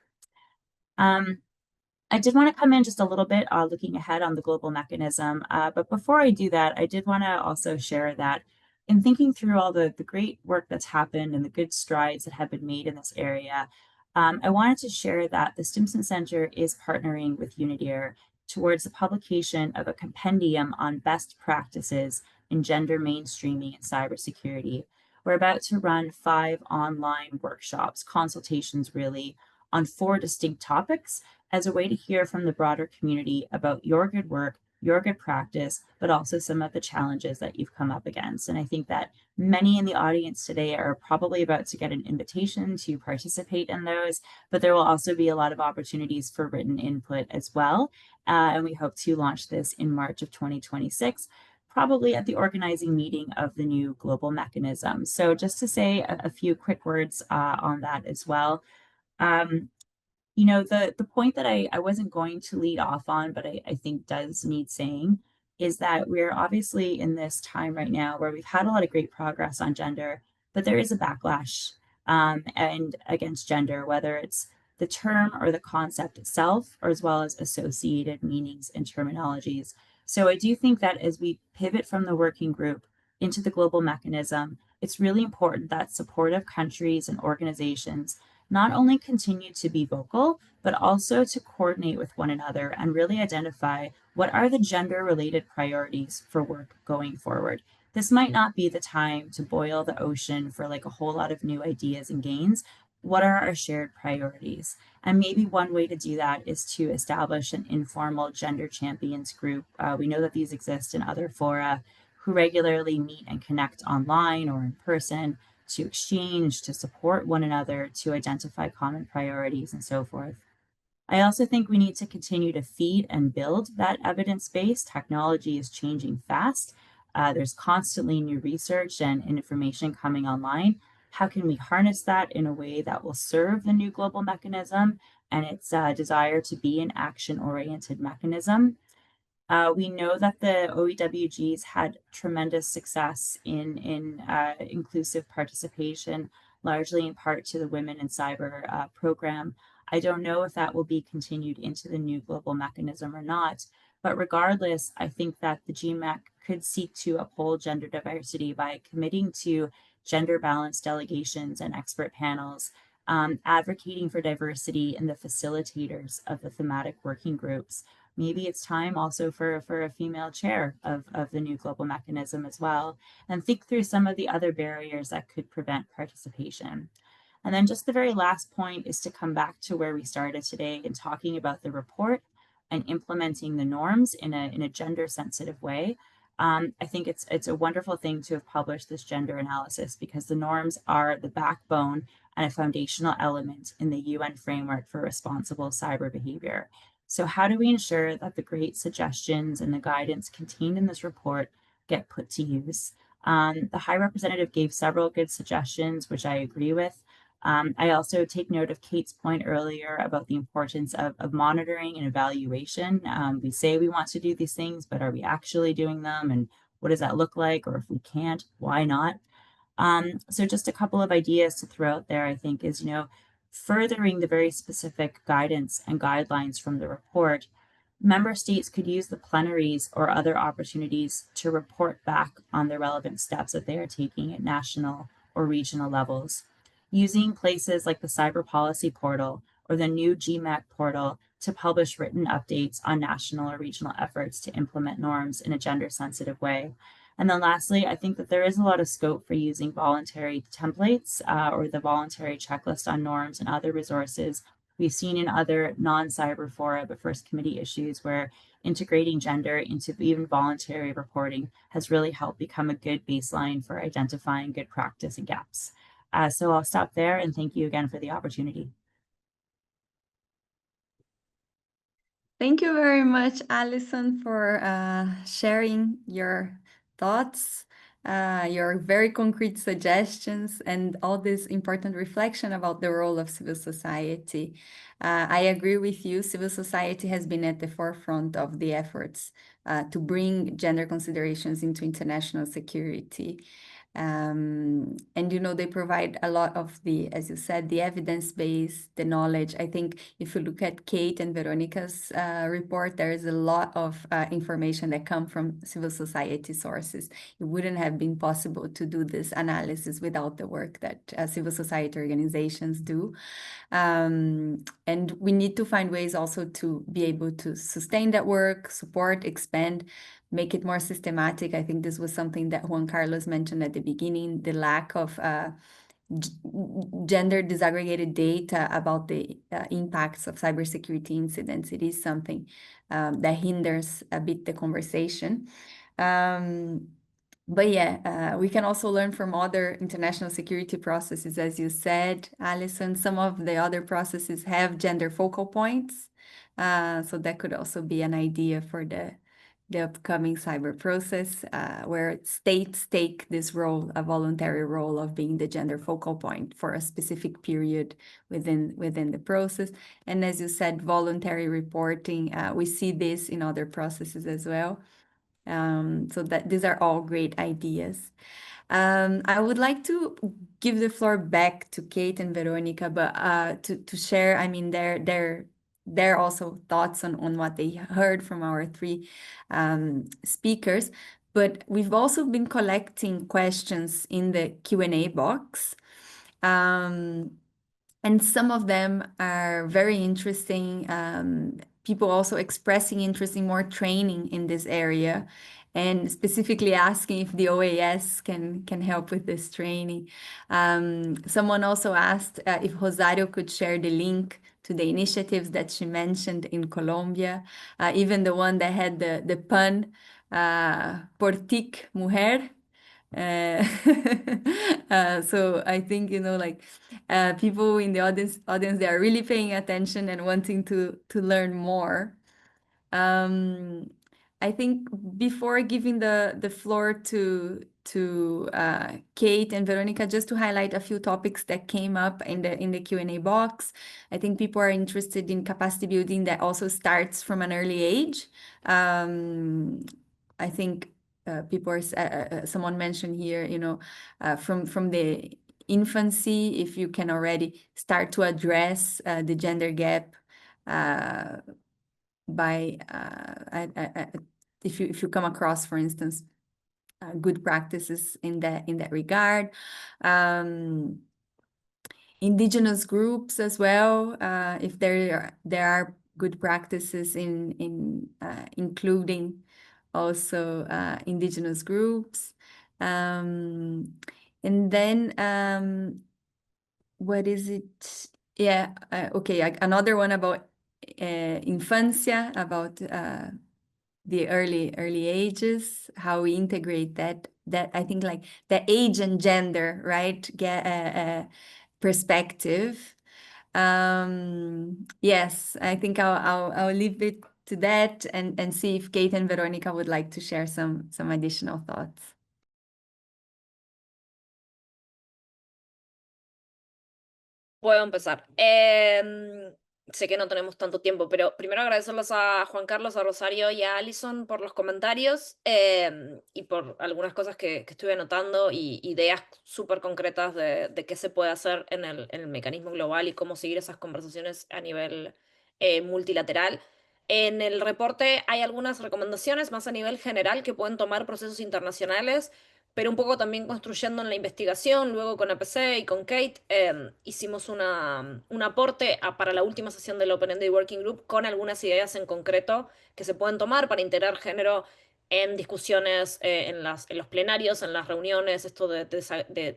I did want to come in just a little bit looking ahead on the global mechanism, but before I do that, I did want to also share that in thinking through all the great work that's happened and the good strides that have been made in this area, I wanted to share that the Stimson Center is partnering with UNIDIR towards the publication of a compendium on best practices in gender mainstreaming and cybersecurity. We're about to run 5 online workshops, consultations really, on 4 distinct topics as a way to hear from the broader community about your good work, your good practice, but also some of the challenges that you've come up against. And I think that many in the audience today are probably about to get an invitation to participate in those, but there will also be a lot of opportunities for written input as well. And we hope to launch this in March of 2026, probably at the organizing meeting of the new global mechanism. So just to say a few quick words on that as well. You know, the point that I wasn't going to lead off on, but I think does need saying, is that we're obviously in this time right now where we've had a lot of great progress on gender, but there is a backlash and against gender, whether it's the term or the concept itself, or as well as associated meanings and terminologies. So I do think that as we pivot from the working group into the global mechanism, it's really important that supportive countries and organizations not only continue to be vocal, but also to coordinate with one another and really identify what are the gender-related priorities for work going forward. This might not be the time to boil the ocean for like a whole lot of new ideas and gains. What are our shared priorities? And maybe one way to do that is to establish an informal gender champions group. We know that these exist in other fora who regularly meet and connect online or in person to exchange, to support one another, to identify common priorities, and so forth. I also think we need to continue to feed and build that evidence base. Technology is changing fast. There's constantly new research and information coming online. How can we harness that in a way that will serve the new global mechanism and its desire to be an action-oriented mechanism? We know that the OEWGs had tremendous success in inclusive participation, largely in part to the Women in Cyber program. I don't know if that will be continued into the new global mechanism or not, but regardless, I think that the GMAC could seek to uphold gender diversity by committing to gender balanced delegations and expert panels, advocating for diversity in the facilitators of the thematic working groups. Maybe it's time also for a female chair of the new global mechanism as well, and think through some of the other barriers that could prevent participation. And then just the very last point is to come back to where we started today in talking about the report and implementing the norms in a gender sensitive way. I think it's a wonderful thing to have published this gender analysis because the norms are the backbone and a foundational element in the UN framework for responsible cyber behavior. So how do we ensure that the great suggestions and the guidance contained in this report get put to use? The High Representative gave several good suggestions, which I agree with. I also take note of Kate's point earlier about the importance of monitoring and evaluation. We say we want to do these things, but are we actually doing them? And what does that look like? Or if we can't, why not? So just a couple of ideas to throw out there, I think, is, furthering the very specific guidance and guidelines from the report, member states could use the plenaries or other opportunities to report back on the relevant steps that they are taking at national or regional levels. Using places like the Cyber Policy Portal or the new GMAC portal to publish written updates on national or regional efforts to implement norms in a gender-sensitive way. And then lastly, I think that there is a lot of scope for using voluntary templates or the voluntary checklist on norms and other resources we've seen in other non-cyber fora, but first committee issues where integrating gender into even voluntary reporting has really helped become a good baseline for identifying good practice and gaps. So I'll stop there and thank you again for the opportunity. Thank you very much, Alison, for sharing your thoughts, your very concrete suggestions, and all this important reflection about the role of civil society. I agree with you. Civil society has been at the forefront of the efforts to bring gender considerations into international security. And they provide a lot of the, as you said, the evidence base, the knowledge. I think if you look at Kate and Veronica's report, there is a lot of information that come from civil society sources. It wouldn't have been possible to do this analysis without the work that civil society organizations do. And we need to find ways also to be able to sustain that work, support, expand, make it more systematic. I think this was something that Juan Carlos mentioned at the beginning, the lack of gender disaggregated data about the impacts of cybersecurity incidents. It is something that hinders a bit the conversation. But yeah, we can also learn from other international security processes, as you said, Alison. Some of the other processes have gender focal points. So that could also be an idea for the upcoming cyber process, where states take this role, a voluntary role of being the gender focal point for a specific period within the process. And as you said, voluntary reporting, we see this in other processes as well. So that these are all great ideas. I would like to give the floor back to Kate and Veronica, but to share, I mean, their also thoughts on what they heard from our three speakers. But we've also been collecting questions in the Q&A box. And some of them are very interesting. People also expressing interest in more training in this area, and specifically asking if the OAS can help with this training. Someone also asked if Rosario could share the link to the initiatives that she mentioned in Colombia, even the one that had the pun, por tic mujer. So I think, people in the audience, they are really paying attention and wanting to learn more. I think before giving the floor to Kate and Veronica, just to highlight a few topics that came up in the Q&A box. I think people are interested in capacity building that also starts from an early age. I think people are, someone mentioned here, from the infancy, if you can already start to address the gender gap by if you come across, for instance, good practices in that regard. Indigenous groups as well, if there are good practices in including also indigenous groups. And then what is it? Yeah, okay, another one about infancia, about the early ages, how we integrate that I think like the age and gender, right, get perspective. Yes, I think I'll leave it to that and see if Kate and Veronica would like to share some additional thoughts. Puedo empezar. Sé que no tenemos tanto tiempo, pero primero agradecerles a Juan Carlos, a Rosario y a Alison por los comentarios y por algunas cosas que estuve anotando y ideas súper concretas de qué se puede hacer en el mecanismo global y cómo seguir esas conversaciones a nivel multilateral. En el reporte hay algunas recomendaciones más a nivel general que pueden tomar procesos internacionales, pero un poco también construyendo en la investigación. Luego con APC y con Kate hicimos un aporte para la última sesión del Open Ended Working Group con algunas ideas en concreto que se pueden tomar para integrar género en discusiones, en los plenarios, en las reuniones, esto de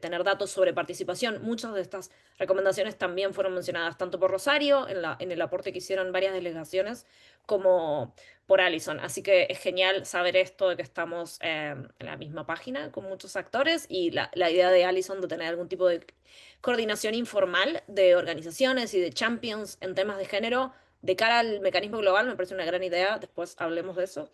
tener datos sobre participación. Muchas de estas recomendaciones también fueron mencionadas tanto por Rosario, en el aporte que hicieron varias delegaciones, como por Alison. Así que es genial saber esto de que estamos en la misma página con muchos actores y la idea de Alison de tener algún tipo de coordinación informal de organizaciones y de champions en temas de género de cara al mecanismo global me parece una gran idea. Después hablemos de eso.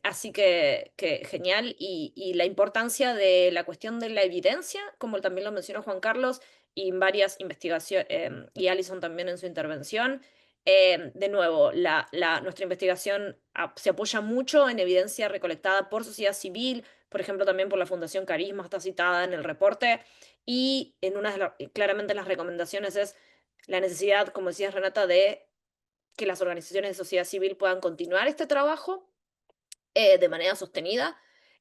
Así que genial. Y la importancia de la cuestión de la evidencia, como también lo mencionó Juan Carlos y en varias investigaciones, y Alison también en su intervención. De nuevo, nuestra investigación se apoya mucho en evidencia recolectada por sociedad civil, por ejemplo, también por la Fundación Carisma, está citada en el reporte, y claramente las recomendaciones es la necesidad, como decías Renata, de que las organizaciones de sociedad civil puedan continuar este trabajo de manera sostenida.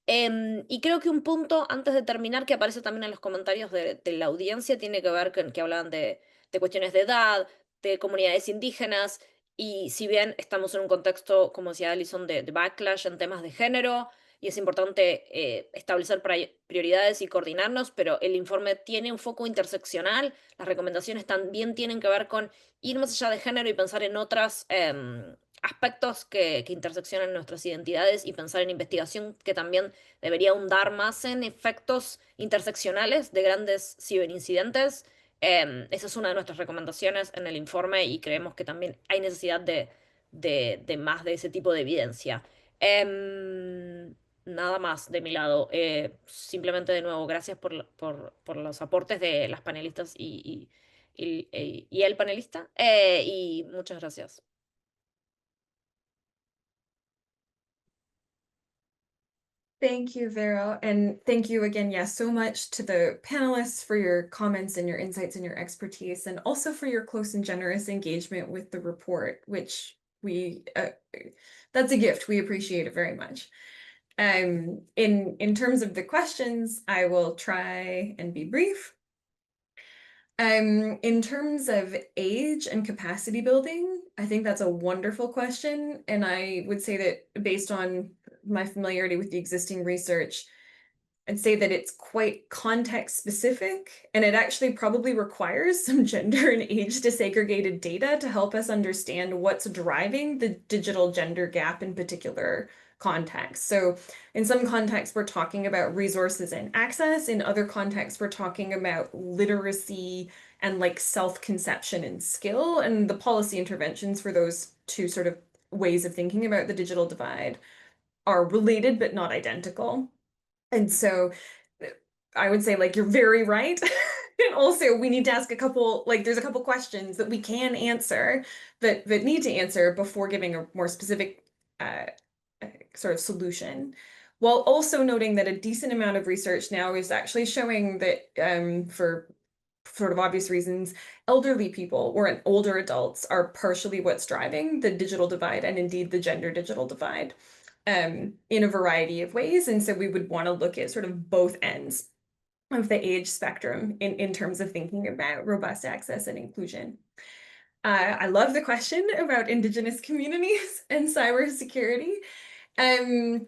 Y creo que un punto, antes de terminar, que aparece también en los comentarios de la audiencia, tiene que ver con que hablan de cuestiones de edad, de comunidades indígenas, y si bien estamos en un contexto, como decía Alison, de backlash en temas de género, y es importante establecer prioridades y coordinarnos, pero el informe tiene un foco interseccional, las recomendaciones también tienen que ver con ir más allá de género y pensar en otras aspectos que interseccionan nuestras identidades y pensar en investigación que también debería ahondar más en efectos interseccionales de grandes ciberincidentes. Esa es una de nuestras recomendaciones en el informe y creemos que también hay necesidad de más de ese tipo de evidencia. Nada más de mi lado. Simplemente de nuevo, gracias por los aportes de las panelistas y el panelista. Y muchas gracias. Thank you, Vero. And thank you again, yes, so much to the panelists for your comments and your insights and your expertise, and also for your close and generous engagement with the report, which that's a gift. We appreciate it very much. In terms of the questions, I will try and be brief. In terms of age and capacity building, I think that's a wonderful question. And I would say that based on my familiarity with the existing research, I'd say that it's quite context specific, and it actually probably requires some gender and age disaggregated data to help us understand what's driving the digital gender gap in particular contexts. So in some contexts, we're talking about resources and access. In other contexts, we're talking about literacy and like self-conception and skill, and the policy interventions for those two sort of ways of thinking about the digital divide are related but not identical. And so I would say, like, you're very right. And also we need to ask there's a couple questions that we can answer that need to answer before giving a more specific sort of solution. While also noting that a decent amount of research now is actually showing that for sort of obvious reasons, elderly people or older adults are partially what's driving the digital divide and indeed the gender digital divide. In a variety of ways. And so we would want to look at sort of both ends of the age spectrum in terms of thinking about robust access and inclusion. I love the question about Indigenous communities and cybersecurity. Yeah,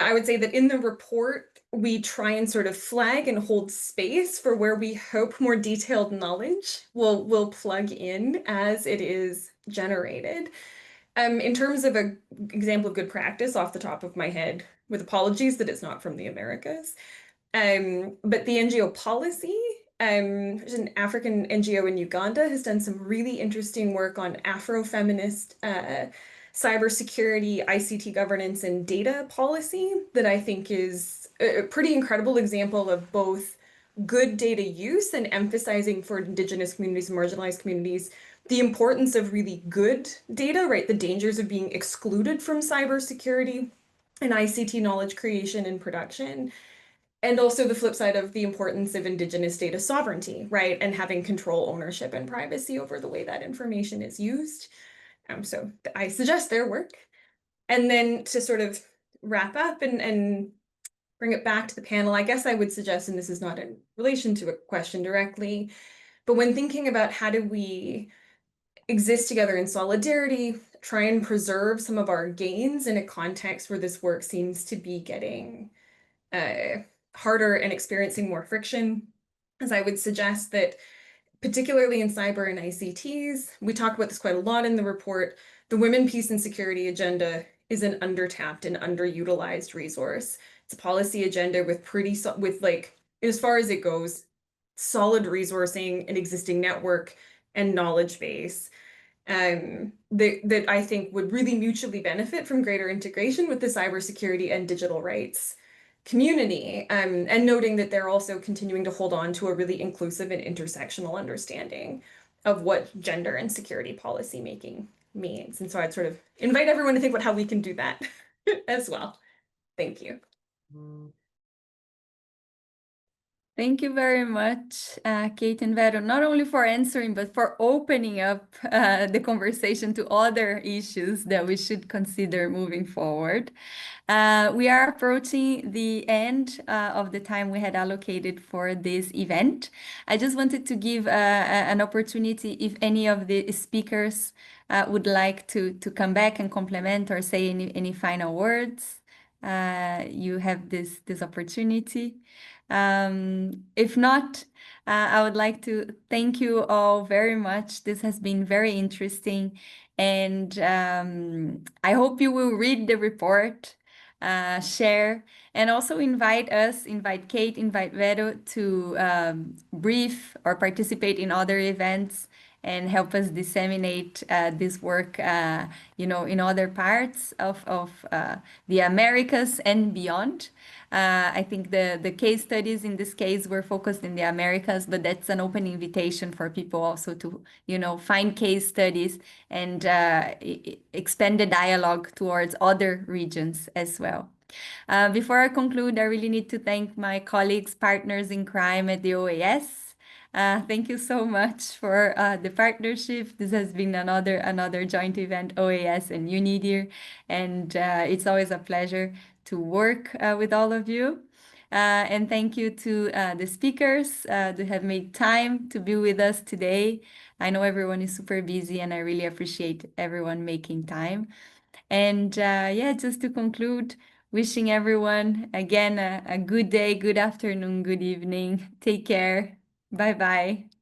I would say that in the report, we try and sort of flag and hold space for where we hope more detailed knowledge will plug in as it is generated. In terms of an example of good practice off the top of my head, with apologies that it's not from the Americas, but the NGO policy, there's an African NGO in Uganda has done some really interesting work on Afrofeminist cybersecurity, ICT governance, and data policy that I think is a pretty incredible example of both good data use and emphasizing for Indigenous communities and marginalized communities the importance of really good data, right? The dangers of being excluded from cybersecurity and ICT knowledge creation and production. And also the flip side of the importance of Indigenous data sovereignty, right? And having control, ownership, and privacy over the way that information is used. So I suggest their work. And then to sort of wrap up and bring it back to the panel, I guess I would suggest, and this is not in relation to a question directly, but when thinking about how do we exist together in solidarity, try and preserve some of our gains in a context where this work seems to be getting harder and experiencing more friction, as I would suggest that particularly in cyber and ICTs, we talk about this quite a lot in the report, the women, peace, and security agenda is an undertapped and underutilized resource. It's a policy agenda with like, as far as it goes, solid resourcing, an existing network, and knowledge base that I think would really mutually benefit from greater integration with the cybersecurity and digital rights community, and noting that they're also continuing to hold on to a really inclusive and intersectional understanding what gender and security policy making means. And so I'd sort of invite everyone to think about how we can do that as well. Thank you. Thank you very much, Kate and Vero, not only for answering, but for opening up the conversation to other issues that we should consider moving forward. We are approaching the end of the time we had allocated for this event. I just wanted to give an opportunity if any of the speakers would like to come back and complement or say any final words. You have this opportunity. If not, I would like to thank you all very much. This has been very interesting, and I hope you will read the report, share, and also invite Kate, invite Vero to brief or participate in other events and help us disseminate this work, in other parts of the Americas and beyond. I think the case studies in this case were focused in the Americas, but that's an open invitation for people also to, find case studies and expand the dialogue towards other regions as well. Before I conclude, I really need to thank my colleagues, partners in crime at the OAS. Thank you so much for the partnership. This has been another joint event, OAS and UNIDIR, and it's always a pleasure to work with all of you. And thank you to the speakers who have made time to be with us today. I know everyone is super busy, and I really appreciate everyone making time. And just to conclude, wishing everyone again a good day, good afternoon, good evening. Take care. Bye bye.